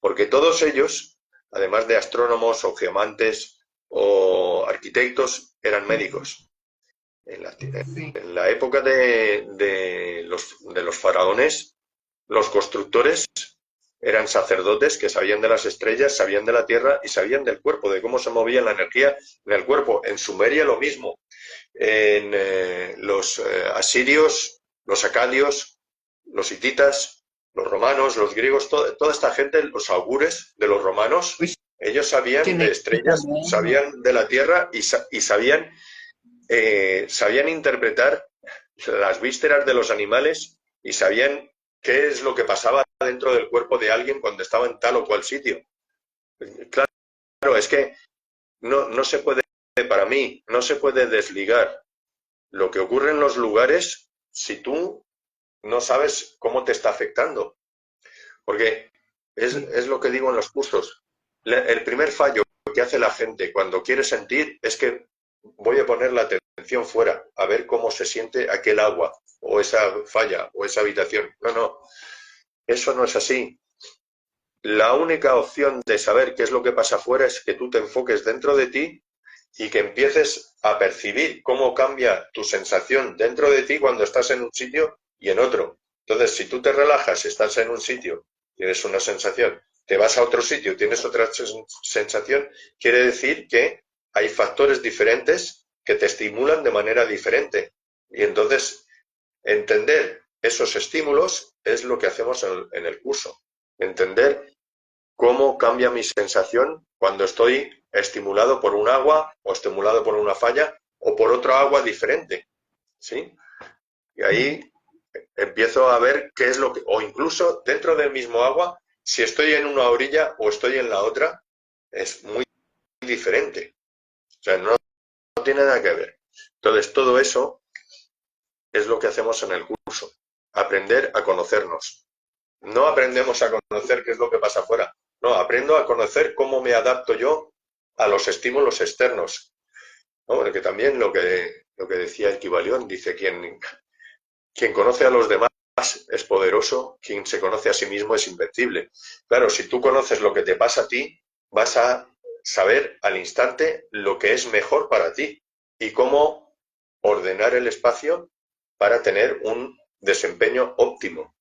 Porque todos ellos, además de astrónomos o geomantes o arquitectos, eran médicos. Sim. En la época de los faraones, los constructores eran sacerdotes que sabían de las estrellas, sabían de la tierra y sabían del cuerpo, de cómo se movía la energía en el cuerpo. En Sumeria lo mismo. En los asirios, los acadios, los hititas, los romanos, los griegos, toda esta gente, los augures de los romanos, Os ellos sabían de chineses estrellas, também, né? sabían de la tierra y sabían interpretar las vísceras de los animales y sabían qué es lo que pasaba dentro del cuerpo de alguien cuando estaba en tal o cual sitio. Claro, es que no se puede, para mí, no se puede desligar lo que ocurre en los lugares si tú no sabes cómo te está afectando. Porque es lo que digo en los cursos. El primer fallo que hace la gente cuando quiere sentir es que voy a poner la atención fuera, a ver cómo se siente aquel agua, o esa falla, o esa habitación. No, eso no es así. La única opción de saber qué es lo que pasa afuera es que tú te enfoques dentro de ti y que empieces a percibir cómo cambia tu sensación dentro de ti cuando estás en un sitio y en otro. Entonces, si tú te relajas, estás en un sitio, tienes una sensación, te vas a otro sitio, tienes otra sensación, quiere decir que hay factores diferentes que te estimulan de manera diferente. Y entonces, entender esos estímulos es lo que hacemos en el curso. Entender cómo cambia mi sensación cuando estoy estimulado por un agua o estimulado por una falla o por otra agua diferente, ¿sí? Y ahí empiezo a ver qué es lo que, o incluso dentro del mismo agua, si estoy en una orilla o estoy en la otra, es muy diferente. O sea, no tiene nada que ver. Entonces, todo eso es lo que hacemos en el curso. Aprender a conocernos. No aprendemos a conocer qué es lo que pasa afuera. No, aprendo a conocer cómo me adapto yo a los estímulos externos. ¿No? Porque también lo que decía el Kybalión, dice, quien conoce a los demás es poderoso, quien se conoce a sí mismo es invencible. Claro, si tú conoces lo que te pasa a ti, vas a saber al instante lo que es mejor para ti y cómo ordenar el espacio para tener un desempeño óptimo.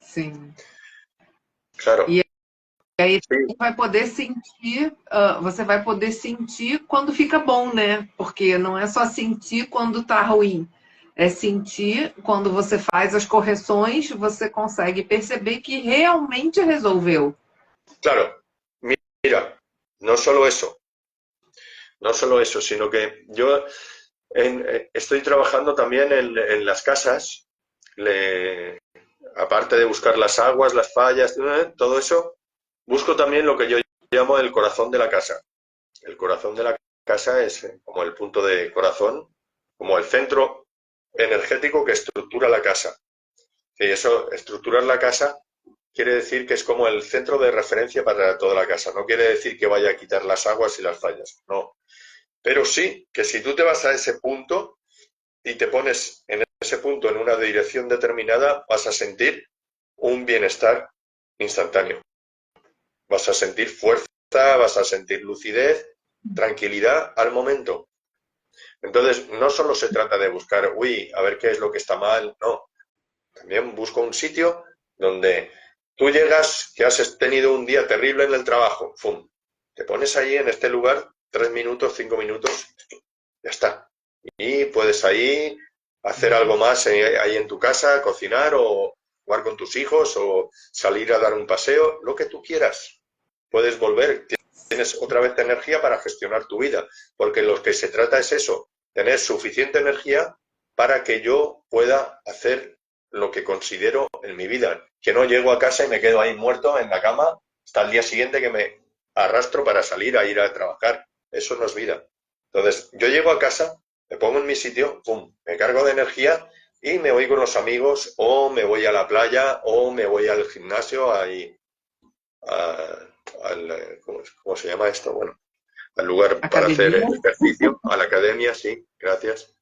Sim. Claro. E aí Sí, você vai poder sentir quando fica bom, né? Porque não é só sentir quando tá ruim. É sentir quando você faz as correções, você consegue perceber que realmente resolveu. claro. Mira, no solo eso, no solo eso, sino que yo estoy trabajando también en las casas, aparte de buscar las aguas, las fallas, todo eso, busco también lo que yo llamo el corazón de la casa. El corazón de la casa es como el punto de corazón, como el centro energético que estructura la casa. Y eso, estructurar la casa, quiere decir que es como el centro de referencia para toda la casa. No quiere decir que vaya a quitar las aguas y las fallas, no. Pero sí que si tú te vas a ese punto y te pones en ese punto en una dirección determinada, vas a sentir un bienestar instantáneo. Vas a sentir fuerza, vas a sentir lucidez, tranquilidad al momento. Entonces, no solo se trata de buscar, uy, a ver qué es lo que está mal, no. También busco un sitio donde tú llegas, que has tenido un día terrible en el trabajo, ¡fum! Te pones ahí en este lugar 3 minutos, 5 minutos, ya está. Y puedes ahí hacer algo más ahí en tu casa, cocinar o jugar con tus hijos o salir a dar un paseo, lo que tú quieras. Puedes volver, tienes otra vez energía para gestionar tu vida, porque lo que se trata es eso, tener suficiente energía para que yo pueda hacer lo que considero en mi vida, que no llego a casa y me quedo ahí muerto en la cama hasta el día siguiente que me arrastro para salir a ir a trabajar. Eso no es vida. Entonces, yo llego a casa, me pongo en mi sitio, pum, me cargo de energía y me voy con los amigos o me voy a la playa o me voy al gimnasio ahí, ¿cómo se llama esto? Bueno, al lugar para hacer Academia. ejercicio, a la academia, sí, gracias.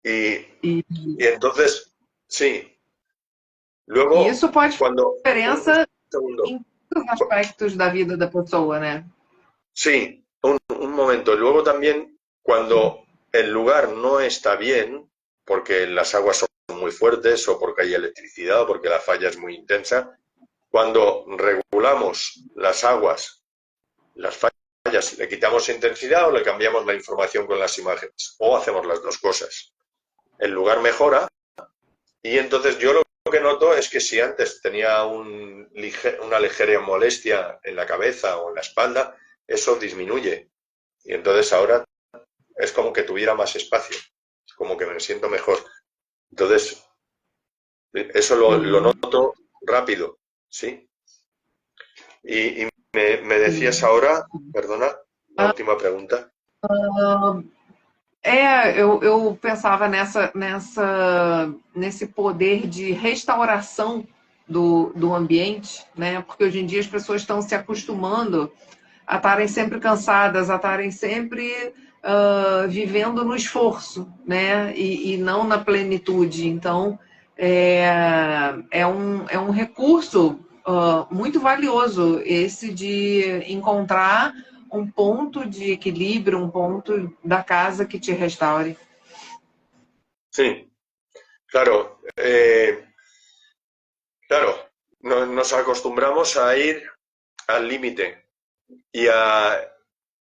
Y, E, y entonces, sí, e luego, isso pode fazer cuando, un diferença segundo, em todos os aspectos da vida da pessoa, né? sí, un momento. Luego también, cuando el lugar no está bien, porque las aguas son muy fuertes o porque hay electricidad o porque la falla es muy intensa, cuando regulamos las aguas, las fallas, le quitamos intensidad o le cambiamos la información con las imágenes, o hacemos las dos cosas. El lugar mejora y entonces yo lo que noto es que si antes tenía una ligera molestia en la cabeza o en la espalda, eso disminuye. Y entonces ahora es como que tuviera más espacio, como que me siento mejor. Entonces, eso lo Sim, noto rápido, ¿sí? Y me decías sim. ahora, perdona, la última pregunta. Eu pensava nesse poder de restauração do ambiente, né? Porque hoje em dia as pessoas estão se acostumando a estarem sempre cansadas, a estarem sempre vivendo no esforço, né? E não na plenitude. Então, é um recurso muito valioso esse de encontrar um ponto de equilíbrio, um ponto da casa que te restaure. Sí, claro, claro, nos acostumbramos a ir al límite y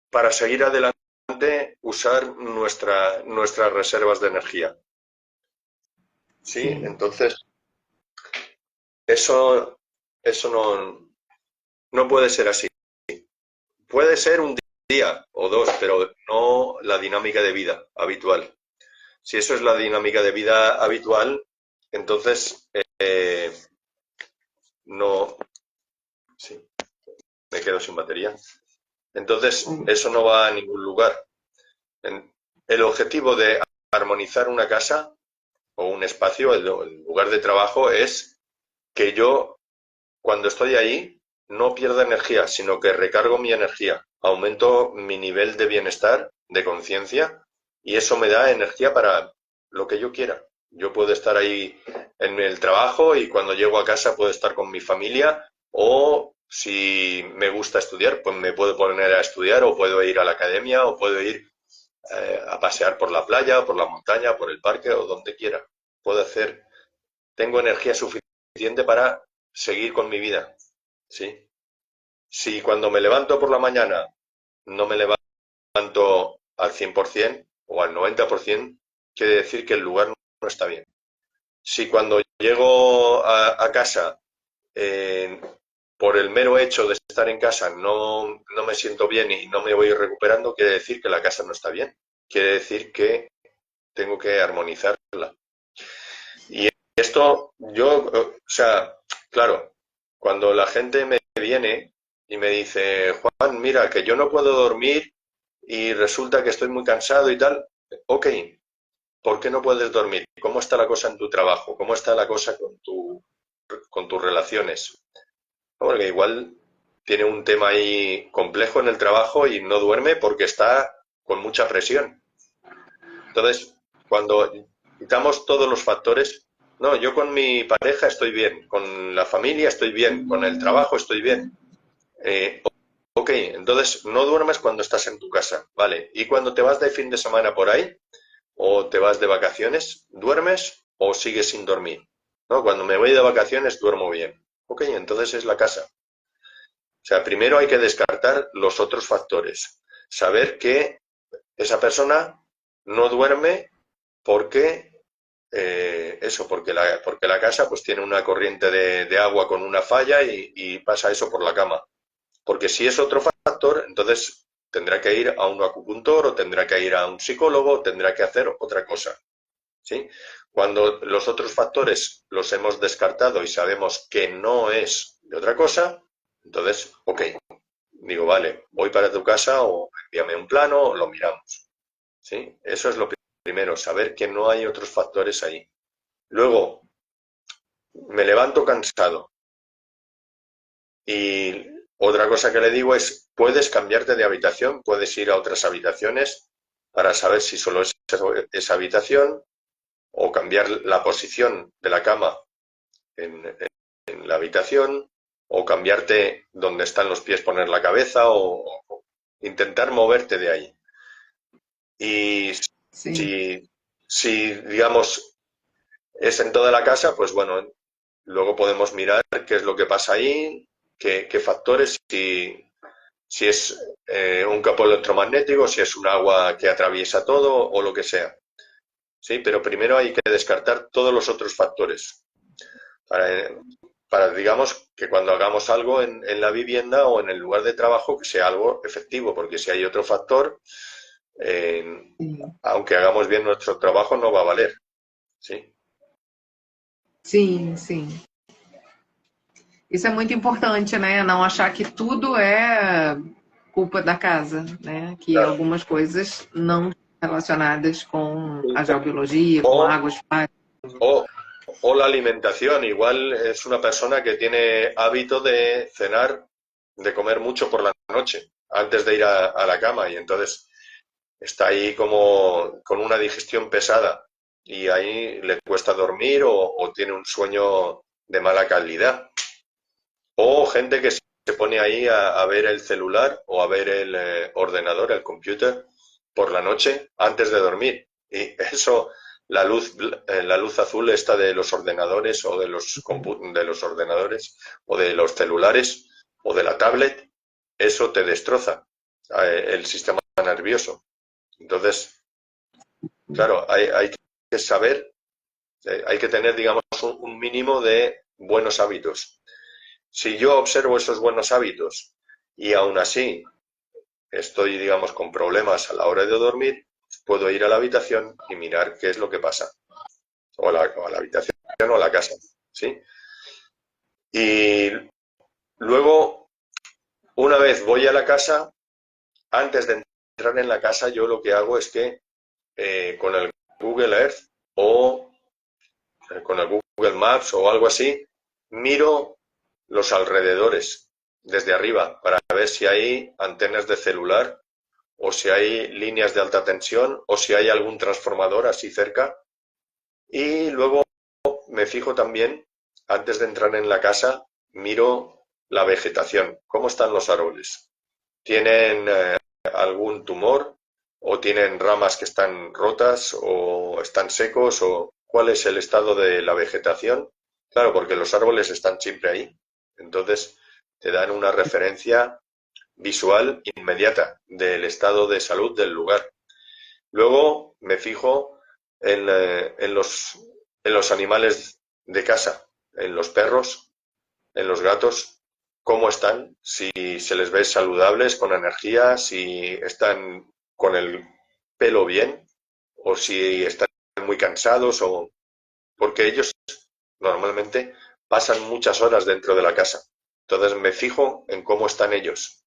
para seguir adelante usar nuestras reservas de energía. Sí, Sim. entonces eso no. no puede ser así. Puede ser un día o dos, pero no la dinámica de vida habitual. Si eso es la dinámica de vida habitual, entonces no... Sí, me quedo sin batería. Entonces, eso no va a ningún lugar. El objetivo de armonizar una casa o un espacio, el lugar de trabajo, es que yo, cuando estoy ahí, no pierda energía, sino que recargo mi energía, aumento mi nivel de bienestar, de conciencia, y eso me da energía para lo que yo quiera. Yo puedo estar ahí en el trabajo y cuando llego a casa puedo estar con mi familia, o si me gusta estudiar, pues me puedo poner a estudiar, o puedo ir a la academia, o puedo ir a pasear por la playa, por la montaña, por el parque o donde quiera. Puedo hacer, tengo energía suficiente para seguir con mi vida, ¿sí? Si cuando me levanto por la mañana no me levanto al 100% o al 90%, quiere decir que el lugar no está bien. Si cuando llego a casa, eh, por el mero hecho de estar en casa, no me siento bien y no me voy recuperando, quiere decir que la casa no está bien. Quiere decir que tengo que armonizarla. Y esto, yo, o sea, claro, cuando la gente me viene y me dice, Juan, mira, que yo no puedo dormir y resulta que estoy muy cansado y tal, ok, ¿por qué no puedes dormir? ¿Cómo está la cosa en tu trabajo? ¿Cómo está la cosa con tus relaciones? Porque igual tiene un tema ahí complejo en el trabajo y no duerme porque está con mucha presión. Entonces, cuando quitamos todos los factores, no, yo con mi pareja estoy bien, con la familia estoy bien, con el trabajo estoy bien. Eh, ok, entonces no duermes cuando estás en tu casa, ¿vale? Y cuando te vas de fin de semana por ahí o te vas de vacaciones, ¿duermes o sigues sin dormir? ¿No? Cuando me voy de vacaciones duermo bien. Ok, entonces es la casa. O sea, primero hay que descartar los otros factores. Saber que esa persona no duerme porque porque la casa pues tiene una corriente de agua con una falla y pasa eso por la cama. Porque si es otro factor, entonces tendrá que ir a un acupuntor o tendrá que ir a un psicólogo o tendrá que hacer otra cosa. ¿Sí? Cuando los otros factores los hemos descartado y sabemos que no es de otra cosa, entonces, ok, digo, vale, voy para tu casa o envíame un plano o lo miramos. ¿Sí? Eso es lo primero, saber que no hay otros factores ahí. Luego, me levanto cansado. Y otra cosa que le digo es, puedes cambiarte de habitación, puedes ir a otras habitaciones para saber si solo es esa habitación o cambiar la posición de la cama en la habitación o cambiarte donde están los pies, poner la cabeza o intentar moverte de ahí. Y Sim. si, digamos, es en toda la casa, pues bueno, luego podemos mirar qué es lo que pasa ahí, qué factores, si es un campo electromagnético, si es un agua que atraviesa todo o lo que sea. Sí, pero primero hay que descartar todos los otros factores para, para digamos, que cuando hagamos algo en la vivienda o en el lugar de trabajo, que sea algo efectivo, porque si hay otro factor, eh, Sim. aunque hagamos bien nuestro trabajo, no va a valer. ¿Sí? Sim, sim. Isso é muito importante, né? Não achar que tudo é culpa da casa, né? Que Claro. algumas coisas não relacionadas com a geobiologia, com O, águas. o, o la alimentación. Igual es una persona que tiene hábito de cenar, de comer mucho por la noche, antes de ir a la cama, y entonces está ahí como con una digestión pesada y ahí le cuesta dormir o tiene un sueño de mala calidad. O gente que se pone ahí a ver el celular o a ver el ordenador, el computer, por la noche antes de dormir. Y eso, la luz azul esta de los ordenadores o de los ordenadores o de los celulares o de la tablet, eso te destroza el sistema nervioso. Entonces, claro, hay que saber, hay que tener, digamos, un mínimo de buenos hábitos. si yo observo esos buenos hábitos y aún así estoy, digamos, con problemas a la hora de dormir, puedo ir a la habitación y mirar qué es lo que pasa. O a la habitación o a la casa, ¿sí? Y luego, una vez voy a la casa, antes de entrar en la casa, yo lo que hago es que con el Google Earth o con el Google Maps o algo así, miro los alrededores desde arriba para ver si hay antenas de celular o si hay líneas de alta tensión o si hay algún transformador así cerca. Y luego me fijo también, antes de entrar en la casa, miro la vegetación, cómo están los árboles. ¿Tienen algún tumor o tienen ramas que están rotas o están secos o cuál es el estado de la vegetación? Claro, porque los árboles están siempre ahí. Entonces te dan una referencia visual inmediata del estado de salud del lugar. Luego me fijo en los animales de casa, en los perros, en los gatos, cómo están, si se les ve saludables, con energía, si están con el pelo bien o si están muy cansados o porque ellos normalmente pasan muchas horas dentro de la casa. Entonces me fijo en cómo están ellos.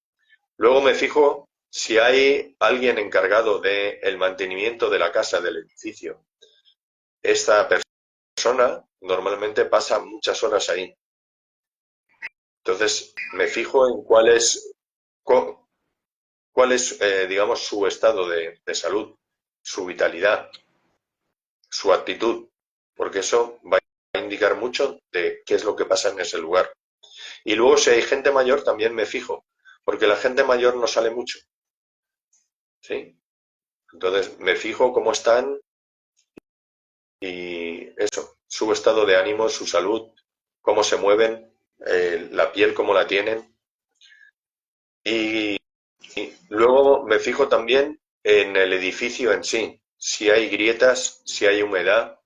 Luego me fijo si hay alguien encargado del mantenimiento de la casa, del edificio. Esta persona normalmente pasa muchas horas ahí. Entonces me fijo en cuál es digamos, su estado de salud, su vitalidad, su actitud, porque eso va a indicar mucho de qué es lo que pasa en ese lugar. Y luego si hay gente mayor también me fijo, porque la gente mayor no sale mucho, ¿sí? Entonces me fijo cómo están y eso, su estado de ánimo, su salud, cómo se mueven, la piel cómo la tienen. Y luego me fijo también en el edificio en sí, si hay grietas, si hay humedad,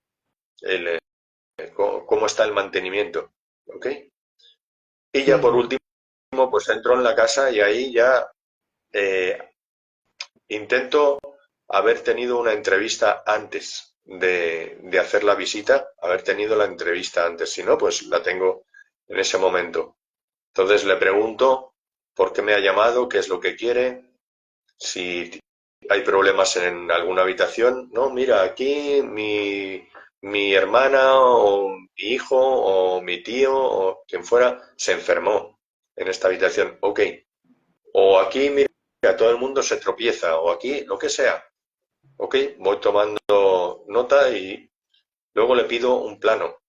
cómo está el mantenimiento, ¿ok? Y ya por último, pues entro en la casa y ahí ya intento haber tenido una entrevista antes de hacer la visita, haber tenido la entrevista antes, si no, pues la tengo en ese momento. Entonces le pregunto por qué me ha llamado, qué es lo que quiere, si hay problemas en alguna habitación. No, mira, aquí mi hermana o mi hijo o mi tío o quien fuera se enfermó en esta habitación. Ok. O aquí, mira, todo el mundo se tropieza o aquí, lo que sea. Ok, voy tomando nota y luego le pido un plano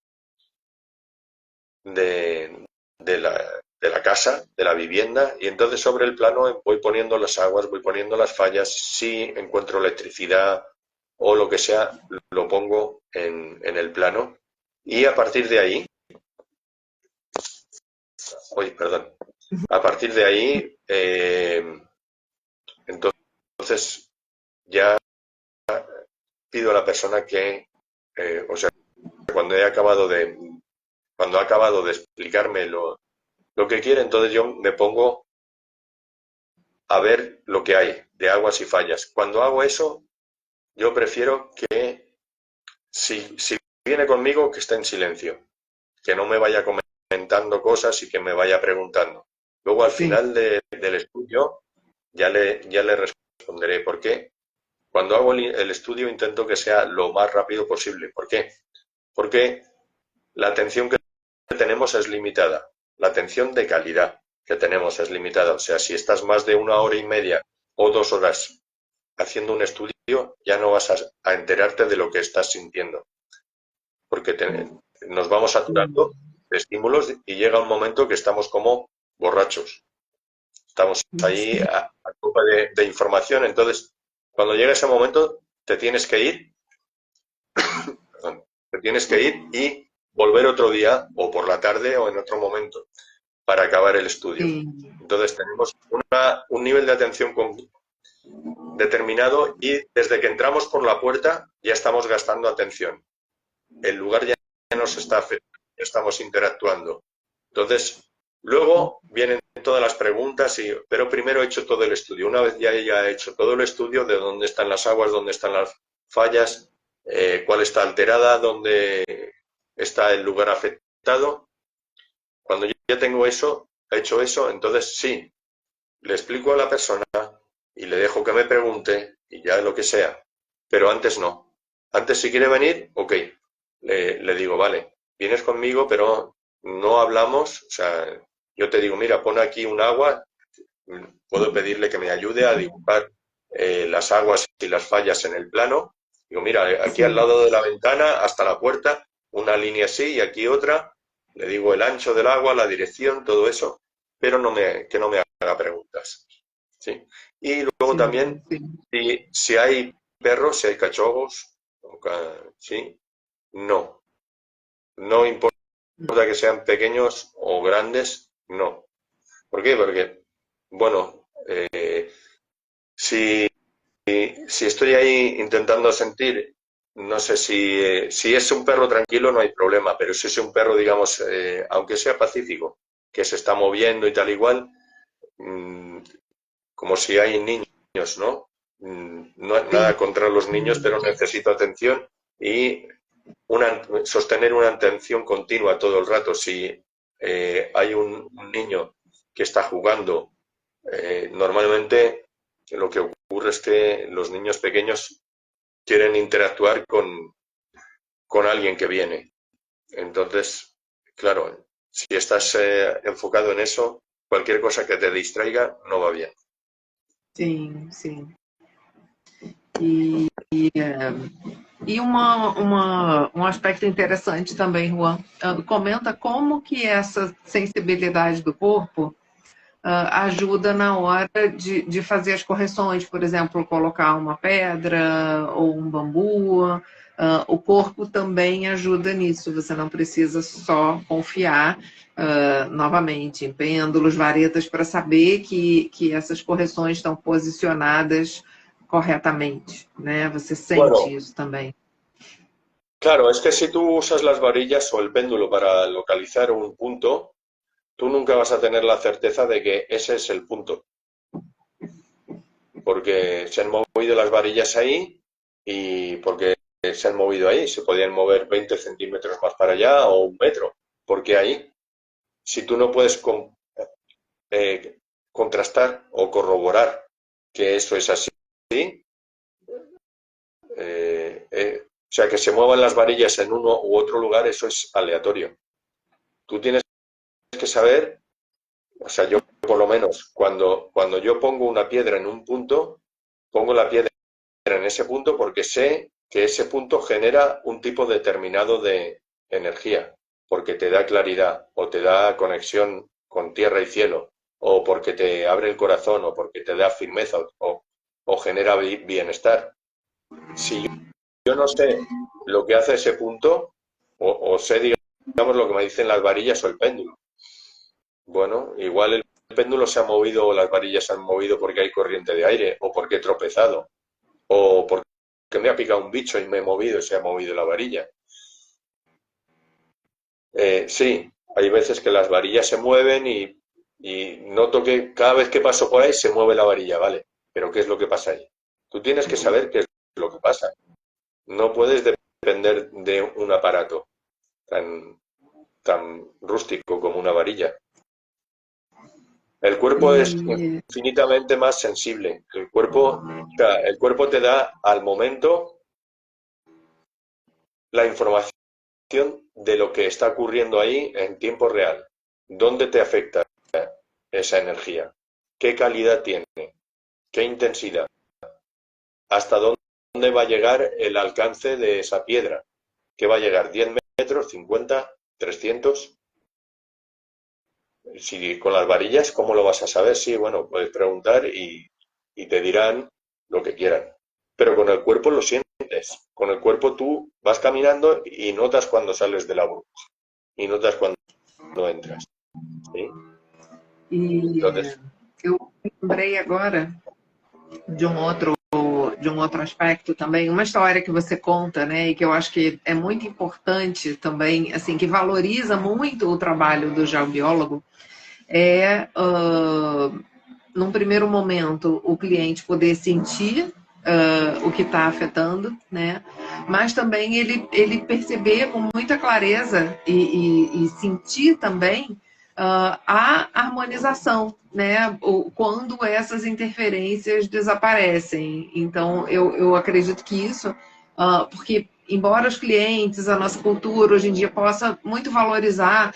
de, de la casa, de la vivienda, y entonces sobre el plano voy poniendo las aguas, voy poniendo las fallas, si encuentro electricidad o lo que sea, lo pongo en el plano y a partir de ahí, perdón, a partir de ahí, entonces ya pido a la persona que, o sea, cuando ha acabado de explicarme lo que quiere, entonces yo me pongo a ver lo que hay de aguas y fallas. Cuando hago eso, yo prefiero que si viene conmigo, que esté en silencio, que no me vaya comentando cosas y que me vaya preguntando. Luego al final del estudio ya le responderé por qué. Cuando hago el estudio intento que sea lo más rápido posible. ¿Por qué? Porque la atención que tenemos es limitada. La atención de calidad que tenemos es limitada. O sea, si estás más de 1 hora y media o 2 horas haciendo un estudio, ya no vas a enterarte de lo que estás sintiendo. Porque nos vamos saturando de estímulos y llega un momento que estamos como borrachos. Estamos ahí a copa de información. Entonces, cuando llega ese momento, te tienes que ir, perdón, te tienes que ir y volver otro día o por la tarde o en otro momento para acabar el estudio. Entonces tenemos un nivel de atención determinado y desde que entramos por la puerta ya estamos gastando atención. El lugar ya nos está afectando, ya estamos interactuando. Entonces, Luego vienen todas las preguntas, pero primero he hecho todo el estudio. Una vez ya he hecho todo el estudio de dónde están las aguas, dónde están las fallas, cuál está alterada, dónde está el lugar afectado. Cuando yo ya tengo eso, he hecho eso, entonces sí, le explico a la persona y le dejo que me pregunte y ya lo que sea. Pero antes no. Antes si quiere venir, ok. Le digo, vale, vienes conmigo, pero no hablamos. O sea, yo te digo, mira, pon aquí un agua. Puedo pedirle que me ayude a dibujar las aguas y las fallas en el plano. Digo, mira, aquí al Sim, lado de la ventana hasta la puerta, una línea así y aquí otra. Le digo el ancho del agua, la dirección, todo eso, pero que no me haga preguntas. ¿Sí? Y luego sim, también, sim. si hay perros, si hay cachorros, ¿sí? No. No importa que sean pequeños o grandes, no. ¿Por qué? Porque, bueno, si si estoy ahí intentando sentir, no sé si es un perro tranquilo no hay problema, pero si es un perro, digamos, aunque sea pacífico, que se está moviendo y tal igual, mmm, como si hay niños, ¿no? No Sim, nada contra los niños, pero necesito atención y sostener una atención continua todo el rato. Si hay un niño que está jugando, normalmente lo que ocurre es que los niños pequeños quieren interactuar con alguien que viene. Entonces, claro, si estás enfocado en eso, cualquier cosa que te distraiga no va bien. sim, sim. É, e um aspecto interessante também, Juan, comenta como que essa sensibilidade do corpo ajuda na hora de fazer as correções, por exemplo, colocar uma pedra ou um bambu. O corpo também ajuda nisso, você não precisa só confiar novamente em pêndulos, varetas, para saber que essas correções estão posicionadas corretamente, né? Você sente Bueno, isso também. claro, es que si tú usas las varillas o el péndulo para localizar un punto, tú nunca vas a tener la certeza de que ese es el punto, porque se han movido las varillas ahí y porque se han movido ahí, se podían mover 20 centímetros más para allá o un metro, porque ahí, si tú no puedes eh, contrastar o corroborar que eso es así, o sea, que se muevan las varillas en uno u otro lugar, eso es aleatorio. Tú tienes que saber, o sea, yo por lo menos, cuando yo pongo una piedra en un punto, pongo la piedra en ese punto porque sé que ese punto genera un tipo determinado de energía, porque te da claridad o te da conexión con tierra y cielo, o porque te abre el corazón, o porque te da firmeza, o genera bienestar. Si yo no sé lo que hace ese punto, o sé, digamos, lo que me dicen las varillas o el péndulo. Bueno, igual el péndulo se ha movido o las varillas se han movido porque hay corriente de aire, o porque he tropezado, o porque me ha picado un bicho y me he movido y se ha movido la varilla. Sí, hay veces que las varillas se mueven y noto que cada vez que paso por ahí se mueve la varilla, ¿vale? Pero ¿qué es lo que pasa ahí? Tú tienes que saber qué es lo que pasa. No puedes depender de un aparato tan, tan rústico como una varilla. El cuerpo es E infinitamente más sensible. O sea, el cuerpo te da al momento la información de lo que está ocurriendo ahí en tiempo real. ¿Dónde te afecta esa energía? ¿Qué calidad tiene? ¿Qué intensidad? ¿Hasta dónde va a llegar el alcance de esa piedra? ¿Qué va a llegar? ¿10 metros? ¿50? ¿300? Si con las varillas, ¿cómo lo vas a saber? Sí, bueno, puedes preguntar y te dirán lo que quieran. Pero con el cuerpo lo sientes. Con el cuerpo tú vas caminando y notas cuando sales de la burbuja. Y notas cuando entras. ¿Sí? E Entonces, eu lembrei agora de um outro aspecto também, uma história que você conta, né, e que eu acho que é muito importante também, assim, que valoriza muito o trabalho do geobiólogo, é, num primeiro momento, o cliente poder sentir o que está afetando, né? Mas também ele perceber com muita clareza e sentir também a harmonização, né? Quando essas interferências desaparecem. Então, eu acredito que isso, porque embora os clientes, a nossa cultura hoje em dia possa muito valorizar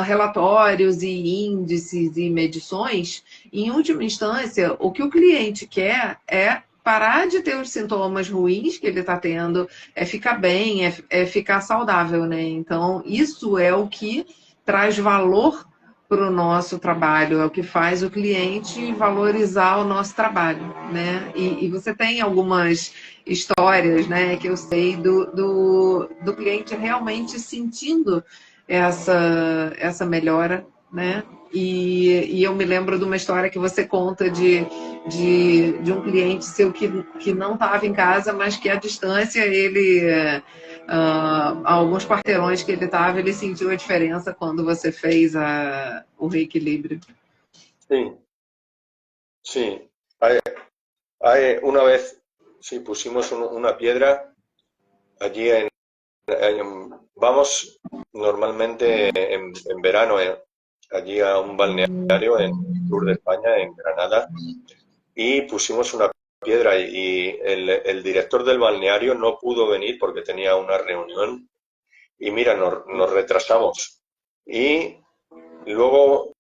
relatórios e índices e medições, em última instância, o que o cliente quer é parar de ter os sintomas ruins que ele está tendo, é ficar bem, é ficar saudável, né? Então, isso é o que traz valor para o nosso trabalho, é o que faz o cliente valorizar o nosso trabalho, né? E você tem algumas histórias, né, que eu sei do cliente realmente sentindo essa melhora, né? E eu me lembro de uma história que você conta de um cliente seu que não estava em casa, mas que à distância a alguns quarteirões que ele estava, ele sentiu a diferença quando você fez o reequilíbrio. Sí, sí. Una vez, sí, pusimos una piedra allí vamos normalmente en verano allí a un balneario en el sur de España, en Granada, y pusimos una piedra y el director del balneario no pudo venir porque tenía una reunión y mira, nos retrasamos. Y luego,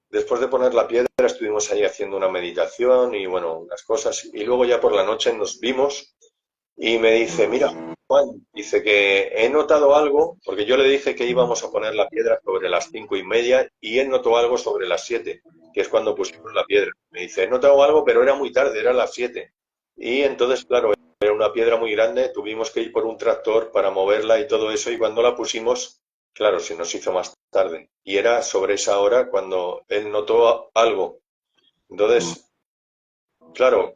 después de poner la piedra, estuvimos ahí haciendo una meditación y bueno, unas cosas. Y luego ya por la noche nos vimos y me dice, mira, Juan, dice que he notado algo, porque yo le dije que íbamos a poner la piedra sobre las 5:30 y él notó algo sobre las 7, que es cuando pusimos la piedra. Me dice, he notado algo, pero era muy tarde, era las 7. Y entonces, claro, era una piedra muy grande, tuvimos que ir por un tractor para moverla y todo eso, y cuando la pusimos, claro, se nos hizo más tarde. Y era sobre esa hora cuando él notó algo. Entonces, claro,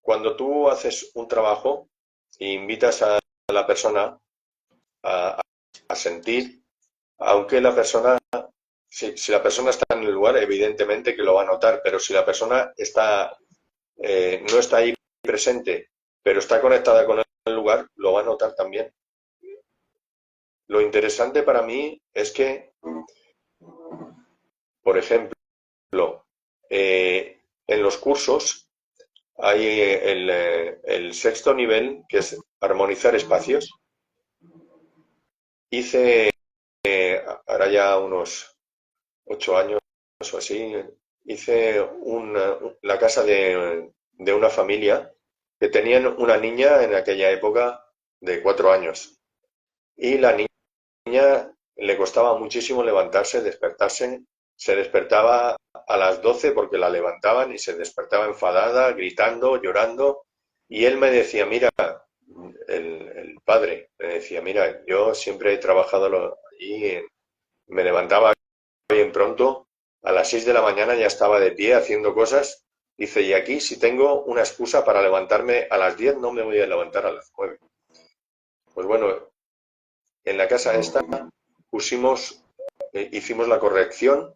cuando tú haces un trabajo e invitas a la persona a, a sentir, aunque la persona, si la persona está en el lugar, evidentemente que lo va a notar, pero si la persona no está ahí presente, pero está conectada con el lugar, lo va a notar también. Lo interesante para mí es que, por ejemplo, en los cursos hay el sexto nivel, que es armonizar espacios. Hice, ahora ya unos 8 años o así, hice la casa de una familia que tenían una niña en aquella época de 4 años. Y la niña le costaba muchísimo levantarse, despertarse. Se despertaba a las 12 porque la levantaban y se despertaba enfadada, gritando, llorando. Y él me decía, mira, el padre me decía, mira, yo siempre he trabajado allí, me levantaba bien pronto, a las 6 de la mañana ya estaba de pie haciendo cosas. Dice, y aquí si tengo una excusa para levantarme a las 10, no me voy a levantar a las 9. Pues bueno, en la casa esta hicimos la corrección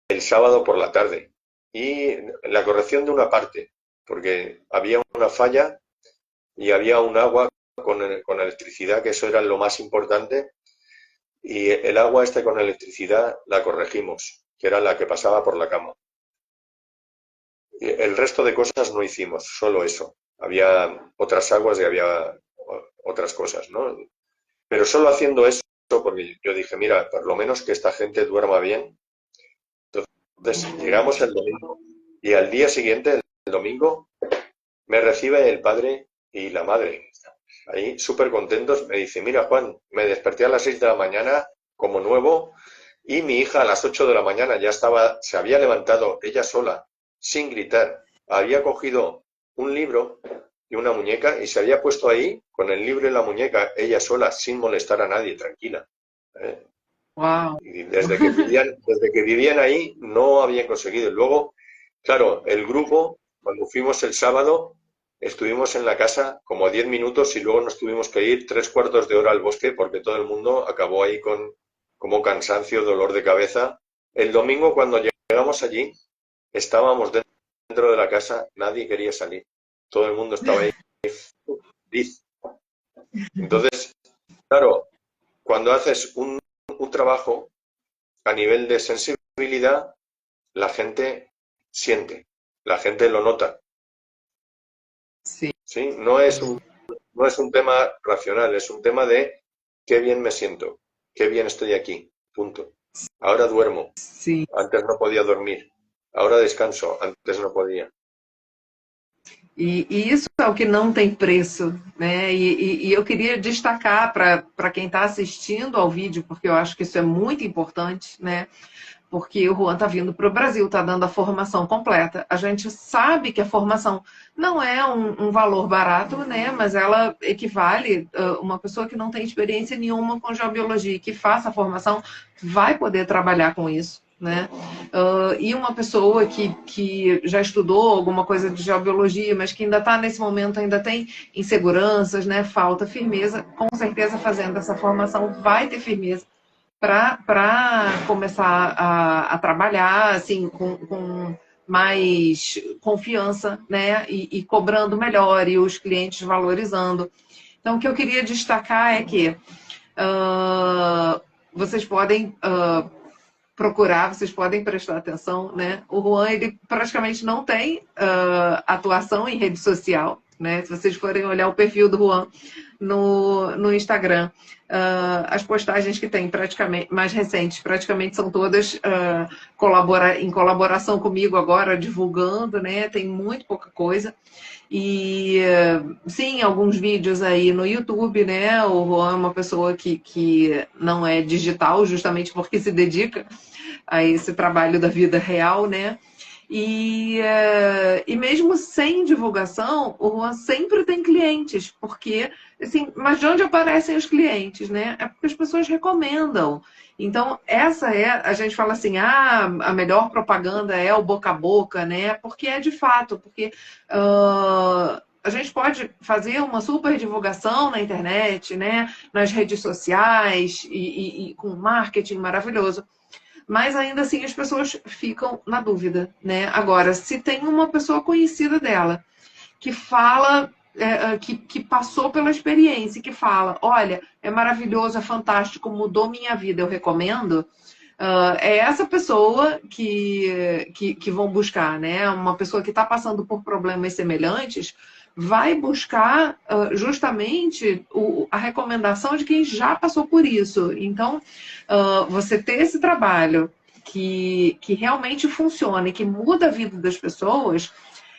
el sábado por la tarde. Y la corrección de una parte, porque había una falla y había un agua con electricidad, que eso era lo más importante. Y el agua esta con electricidad la corregimos, que era la que pasaba por la cama. Y el resto de cosas no hicimos, solo eso. Había otras aguas y había otras cosas, ¿no? Pero solo haciendo eso, porque yo dije, mira, por lo menos que esta gente duerma bien. Entonces llegamos el domingo y al día siguiente, el domingo, me recibe el padre y la madre. Ahí súper contentos. Me dice, mira Juan, me desperté a las 6 de la mañana como nuevo y mi hija a las 8 de la mañana ya se había levantado ella sola, sin gritar. Había cogido un libro y una muñeca y se había puesto ahí con el libro y la muñeca, ella sola, sin molestar a nadie, tranquila. Wow. Y desde que vivían ahí no habían conseguido. Y luego, claro, el grupo, cuando fuimos el sábado, estuvimos en la casa como 10 minutos y luego nos tuvimos que ir 3/4 de hora al bosque porque todo el mundo acabó ahí con como cansancio, dolor de cabeza. El domingo cuando llegamos allí, estábamos dentro de la casa, nadie quería salir. Todo el mundo estaba ahí feliz. Entonces, claro, cuando haces un trabajo a nivel de sensibilidad, la gente siente, la gente lo nota. Sim. ¿Sí? No es un tema racional, es un tema de qué bien me siento, qué bien estoy aquí, punto. Ahora duermo, Sim. antes no podía dormir. Ahora descanso, antes no podía. E isso é o que não tem preço, né? E eu queria destacar para quem está assistindo ao vídeo, porque eu acho que isso é muito importante, né? Porque o Juan está vindo para o Brasil, está dando a formação completa. A gente sabe que a formação não é um valor barato, né? Mas ela equivale uma pessoa que não tem experiência nenhuma com geobiologia, que faça a formação, vai poder trabalhar com isso, né? E uma pessoa que já estudou alguma coisa de geobiologia, mas que ainda está nesse momento, ainda tem inseguranças, né? Falta firmeza, com certeza fazendo essa formação vai ter firmeza para começar a trabalhar assim com mais confiança, né? E cobrando melhor e os clientes valorizando. Então, o que eu queria destacar é que vocês podem procurar, vocês podem prestar atenção, né? O Juan, ele praticamente não tem atuação em rede social, né? Se vocês forem olhar o perfil do Juan no Instagram, as postagens que tem praticamente mais recentes, praticamente são todas em colaboração comigo agora, divulgando, né? Tem muito pouca coisa. E sim, alguns vídeos aí no YouTube, né? O Juan é uma pessoa que não é digital, justamente porque se dedica a esse trabalho da vida real, né? E mesmo sem divulgação, o Juan sempre tem clientes, porque, assim, mas de onde aparecem os clientes, né? É porque as pessoas recomendam. Então, a gente fala assim, a melhor propaganda é o boca a boca, né? Porque é de fato, porque a gente pode fazer uma super divulgação na internet, né? Nas redes sociais e com marketing maravilhoso. Mas ainda assim as pessoas ficam na dúvida, né? Agora, se tem uma pessoa conhecida dela que fala, que passou pela experiência, que fala, olha, é maravilhoso, é fantástico, mudou minha vida, eu recomendo, é essa pessoa que vão buscar, né? Uma pessoa que está passando por problemas semelhantes vai buscar justamente a recomendação de quem já passou por isso. Então, você ter esse trabalho que realmente funciona e que muda a vida das pessoas,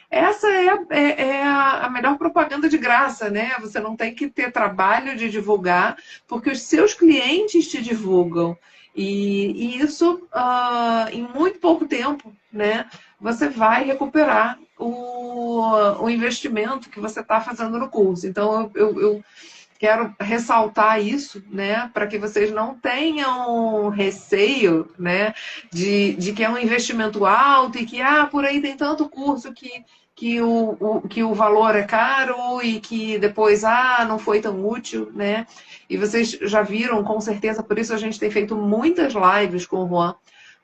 essa é a melhor propaganda de graça, né? Você não tem que ter trabalho de divulgar, porque os seus clientes te divulgam. E isso, em muito pouco tempo, né? Você vai recuperar o investimento que você está fazendo no curso. Então, eu quero ressaltar isso, né, para que vocês não tenham receio, né, de que é um investimento alto e que por aí tem tanto curso que o valor é caro e que depois não foi tão útil, né? E vocês já viram, com certeza, por isso a gente tem feito muitas lives com o Juan,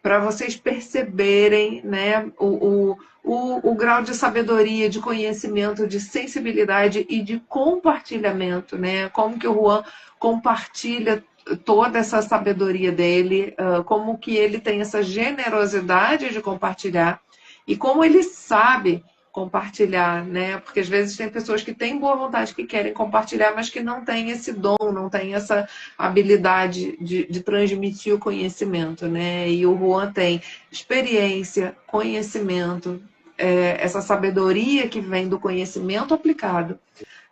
para vocês perceberem, né, o grau de sabedoria, de conhecimento, de sensibilidade e de compartilhamento, né? Como que o Juan compartilha toda essa sabedoria dele, como que ele tem essa generosidade de compartilhar e como ele sabe compartilhar, né? Porque às vezes tem pessoas que têm boa vontade, que querem compartilhar, mas que não têm esse dom, não têm essa habilidade de transmitir o conhecimento, né? E o Juan tem experiência, conhecimento, essa sabedoria que vem do conhecimento aplicado.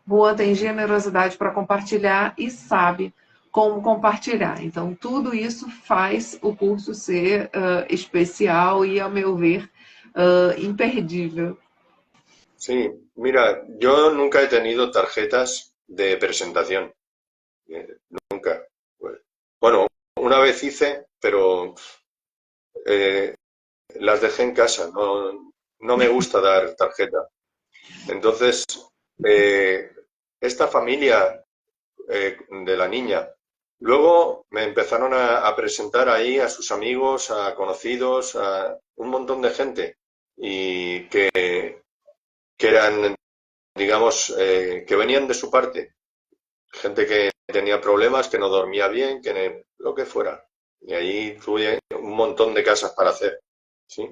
Juan tem generosidade para compartilhar e sabe como compartilhar. Então, tudo isso faz o curso ser especial e, ao meu ver, imperdível. Sí, mira, yo nunca he tenido tarjetas de presentación. Nunca. Bueno, una vez hice, pero las dejé en casa. No me gusta dar tarjeta. Entonces, esta familia de la niña Luego me empezaron a presentar ahí a sus amigos, a conocidos, a un montón de gente y que eran, digamos, que venían de su parte. Gente que tenía problemas, que no dormía bien, lo que fuera. Y ahí tuve un montón de casas para hacer. ¿Sí?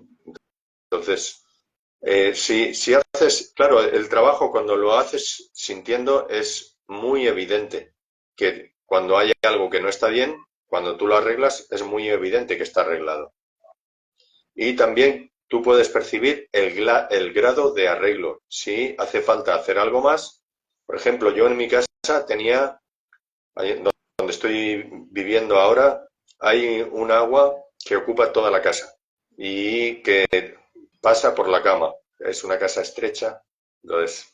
Entonces, si haces, claro, el trabajo cuando lo haces sintiendo es muy evidente que cuando hay algo que no está bien, cuando tú lo arreglas, es muy evidente que está arreglado. Y también tú puedes percibir el grado de arreglo. Si hace falta hacer algo más, por ejemplo, yo en mi casa tenía, donde estoy viviendo ahora, hay un agua que ocupa toda la casa y que pasa por la cama. Es una casa estrecha, entonces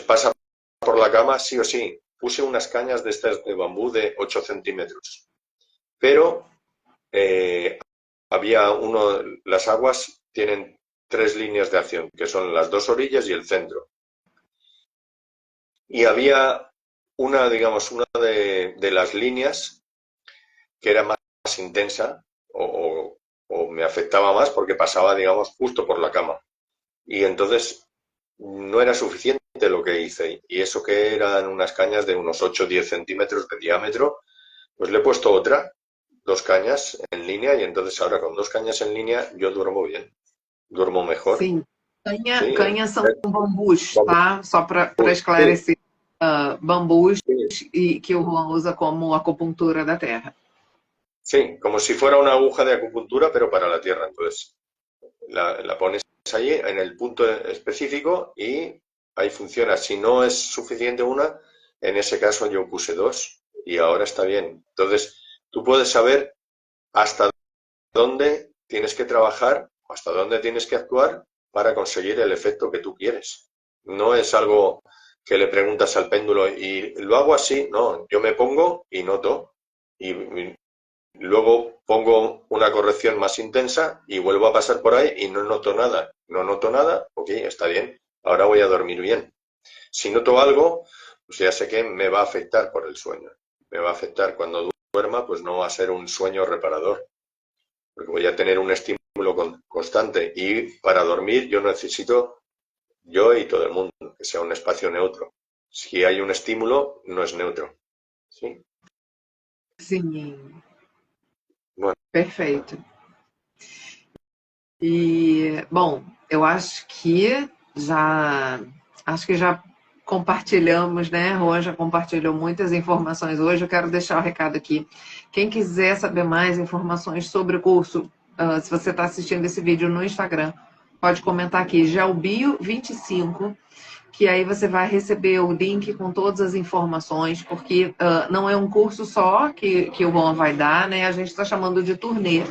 pasa por la cama sí o sí. Puse unas cañas de estas de bambú de 8 centímetros, pero eh, las aguas tienen tres líneas de acción, que son las dos orillas y el centro. Y había digamos, una de las líneas que era más intensa o me afectaba más porque pasaba, digamos, justo por la cama. Y entonces no era suficiente lo que hice. Y eso que eran unas cañas de unos 8 o 10 centímetros de diámetro, pues le he puesto dos cañas en línea y entonces ahora con dos cañas en línea yo duermo bien, duermo mejor. Sim. Sí, Canhas são bambus, tá? Só para sí, esclarecer. Bambus sí, e que o Juan usa como acupuntura da terra. sí, como si fuera una aguja de acupuntura, pero para la tierra. Entonces, la pones ahí en el punto específico y ahí funciona. Si no es suficiente una, en ese caso yo puse dos y ahora está bien. Entonces, tú puedes saber hasta dónde tienes que trabajar, hasta dónde tienes que actuar para conseguir el efecto que tú quieres. No es algo que le preguntas al péndulo y lo hago así, no, yo me pongo y noto y luego pongo una corrección más intensa y vuelvo a pasar por ahí y no noto nada. No noto nada, ok, está bien, ahora voy a dormir bien. Si noto algo, pues ya sé que me va a afectar por el sueño. Me va a afectar cuando duerma, pues no va a ser un sueño reparador, porque voy a tener un estímulo constante y para dormir yo necesito, yo y todo el mundo, que sea un espacio neutro. Si hay un estímulo, no es neutro. ¿Sí? Sim, Bueno, perfeito. E, bom, eu acho que já compartilhamos, né? Juan já compartilhou muitas informações hoje. Eu quero deixar o recado aqui. Quem quiser saber mais informações sobre o curso, se você está assistindo esse vídeo no Instagram, pode comentar aqui, Gelbio25, que aí você vai receber o link com todas as informações, porque não é um curso só que o Juan vai dar, né? A gente está chamando de turnê,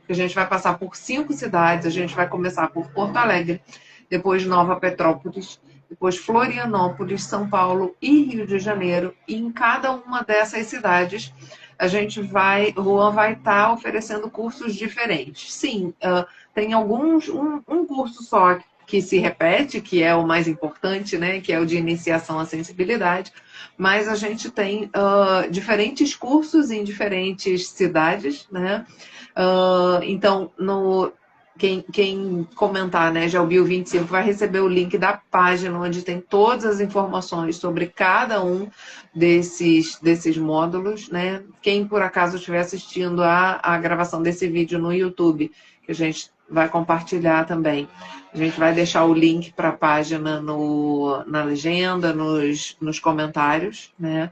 que a gente vai passar por 5 cidades, a gente vai começar por Porto Alegre, depois Nova Petrópolis, depois Florianópolis, São Paulo e Rio de Janeiro, e em cada uma dessas cidades o Juan vai estar oferecendo cursos diferentes. Sim, tem um curso só que se repete, que é o mais importante, né, que é o de iniciação à sensibilidade, mas a gente tem diferentes cursos em diferentes cidades, né? Então, quem comentar, né, já ouviu 25, vai receber o link da página onde tem todas as informações sobre cada um desses módulos, né? Quem por acaso estiver assistindo a gravação desse vídeo no YouTube, que a gente vai compartilhar também. A gente vai deixar o link para a página na legenda, nos comentários, né?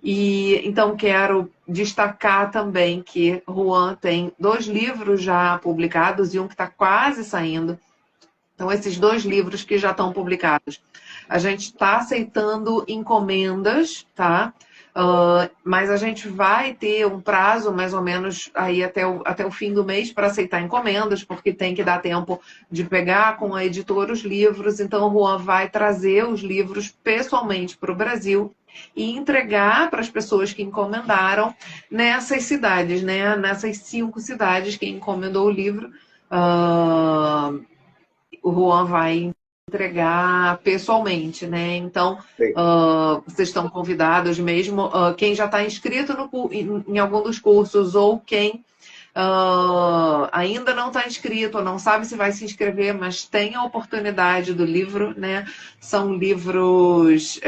E então quero destacar também que Juan tem 2 livros já publicados e um que está quase saindo. Então, esses 2 livros que já estão publicados. A gente está aceitando encomendas, tá? Mas a gente vai ter um prazo mais ou menos aí até o fim do mês para aceitar encomendas, porque tem que dar tempo de pegar com a editora os livros. Então, o Juan vai trazer os livros pessoalmente para o Brasil e entregar para as pessoas que encomendaram nessas cidades, né? Nessas 5 cidades que encomendou o livro. O Juan vai entregar pessoalmente, né? Então, Sí, vocês estão convidados mesmo, quem já está inscrito em algum dos cursos ou quem ainda não está inscrito ou não sabe se vai se inscrever, mas tem a oportunidade do livro, né? São livros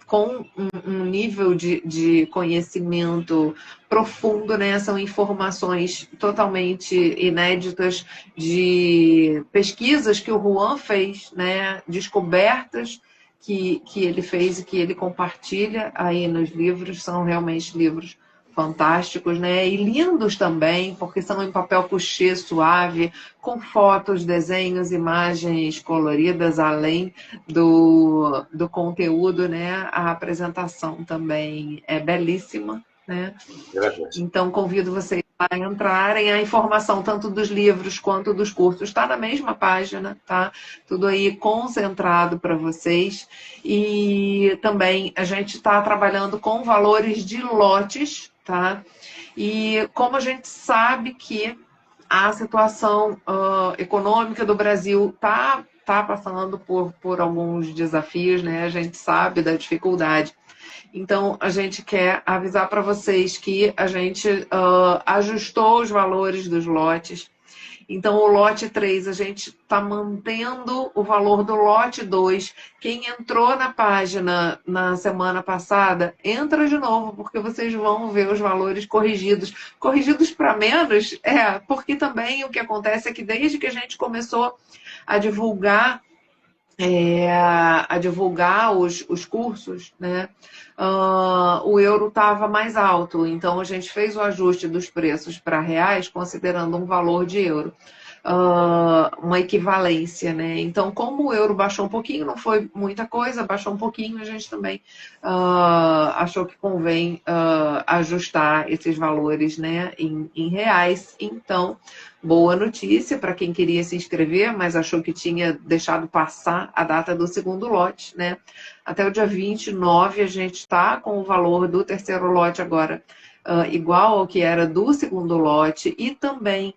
com um nível de conhecimento profundo, né? São informações totalmente inéditas de pesquisas que o Juan fez, né? Descobertas que ele fez e que ele compartilha aí nos livros, são realmente livros fantásticos, né? E lindos também, porque são em papel couché suave, com fotos, desenhos, imagens coloridas, além do conteúdo, né? A apresentação também é belíssima, né? gracias. Então, convido vocês a entrarem. A informação, tanto dos livros quanto dos cursos, está na mesma página, tá? Tudo aí concentrado para vocês. E também a gente está trabalhando com valores de lotes, tá? E como a gente sabe que a situação econômica do Brasil tá passando por alguns desafios, né? A gente sabe da dificuldade. Então, a gente quer avisar para vocês que a gente ajustou os valores dos lotes. Então, o lote 3, a gente está mantendo o valor do lote 2. Quem entrou na página na semana passada, entra de novo, porque vocês vão ver os valores corrigidos. Corrigidos para menos, porque também o que acontece é que desde que a gente começou a divulgar os cursos, né? O euro estava mais alto, então a gente fez o ajuste dos preços para reais, considerando um valor de euro, uma equivalência, né? Então, como o euro baixou um pouquinho, não foi muita coisa, baixou um pouquinho, a gente também achou que convém ajustar esses valores, né, em reais. Então, boa notícia para quem queria se inscrever, mas achou que tinha deixado passar a data do segundo lote, né? Até o dia 29 a gente está com o valor do terceiro lote agora igual ao que era do segundo lote. E também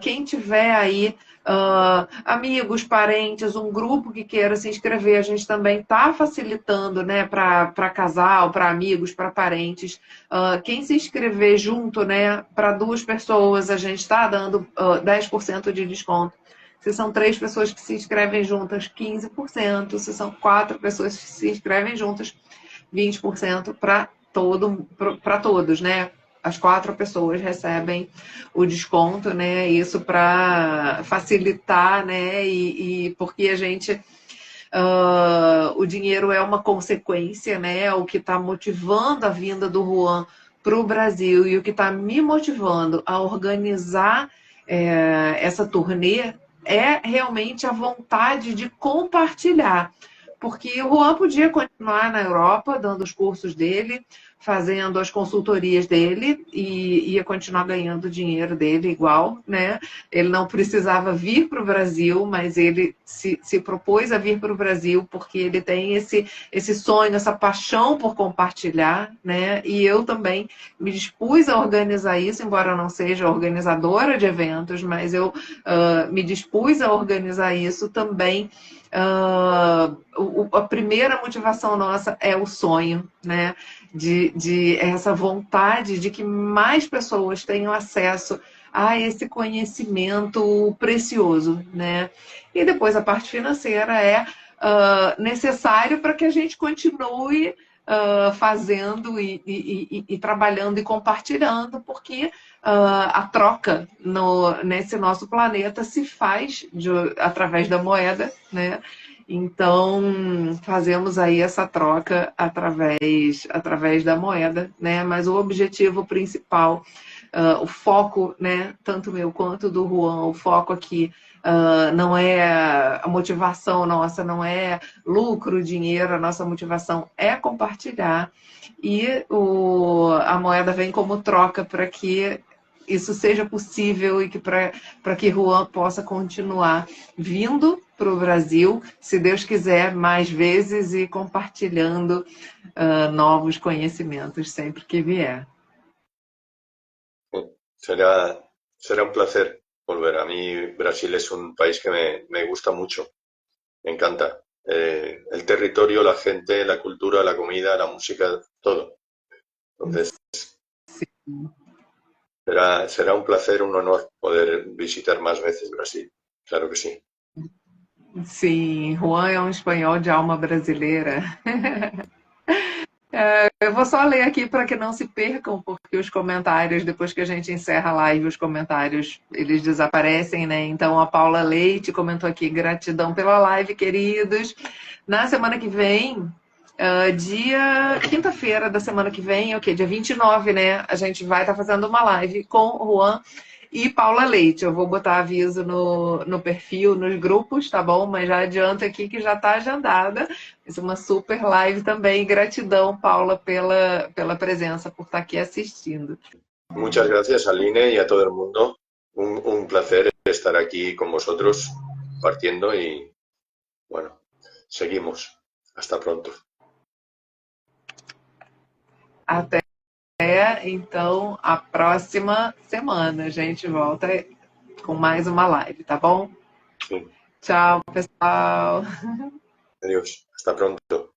quem tiver aí amigos, parentes, um grupo que queira se inscrever, a gente também está facilitando, né, para casal, para amigos, para parentes. Quem se inscrever junto, né, para 2 pessoas, a gente está dando 10% de desconto. Se são 3 pessoas que se inscrevem juntas, 15%. Se são 4 pessoas que se inscrevem juntas, 20% para todos, né? As 4 pessoas recebem o desconto, né? Isso para facilitar, né? E porque a gente o dinheiro é uma consequência, né? O que está motivando a vinda do Juan para o Brasil e o que está me motivando a organizar essa turnê é realmente a vontade de compartilhar. Porque o Juan podia continuar na Europa, dando os cursos dele, fazendo as consultorias dele e ia continuar ganhando o dinheiro dele igual, né? Ele não precisava vir para o Brasil, mas ele se propôs a vir para o Brasil porque ele tem esse sonho, essa paixão por compartilhar, né? E eu também me dispus a organizar isso, embora eu não seja organizadora de eventos, mas eu me dispus a organizar isso também. A primeira motivação nossa é o sonho, né? De essa vontade de que mais pessoas tenham acesso a esse conhecimento precioso, né? E depois a parte financeira é necessário para que a gente continue fazendo e trabalhando e compartilhando, porque a troca nesse nosso planeta se faz através da moeda, né? Então, fazemos aí essa troca através da moeda, né? Mas o objetivo principal, o foco, né? Tanto meu quanto do Juan, o foco aqui não é a motivação nossa, não é lucro, dinheiro, a nossa motivação é compartilhar. E a moeda vem como troca para que isso seja possível e que para que Juan possa continuar vindo para o Brasil, se Deus quiser, mais vezes e compartilhando novos conhecimentos sempre que vier. Será un placer. volver. A mí Brasil es un país que me gusta mucho, me encanta. El territorio, la gente, la cultura, la comida, la música, todo. Entonces, Sim. será un placer, un honor poder visitar más veces Brasil. Claro que sí. Sim, Juan é um espanhol de alma brasileira. Eu vou só ler aqui para que não se percam, porque os comentários, depois que a gente encerra a live, os comentários eles desaparecem, né? Então a Paula Leite comentou aqui: gratidão pela live, queridos. Na semana que vem, dia quinta-feira da semana que vem, ok, dia 29, né? A gente vai estar fazendo uma live com o Juan e Paula Leite. Eu vou botar aviso no perfil, nos grupos, tá bom? Mas já adianto aqui que já está agendada. Isso é uma super live também. Gratidão, Paula, pela presença, por estar aqui assistindo. Muchas gracias, Aline, y a todo el mundo. Un placer estar aquí con vosotros, partiendo y, bueno, seguimos. Hasta pronto. Até, então, a próxima semana. A gente volta com mais uma live, tá bom? Sí. Tchau, pessoal. Adiós. Hasta pronto.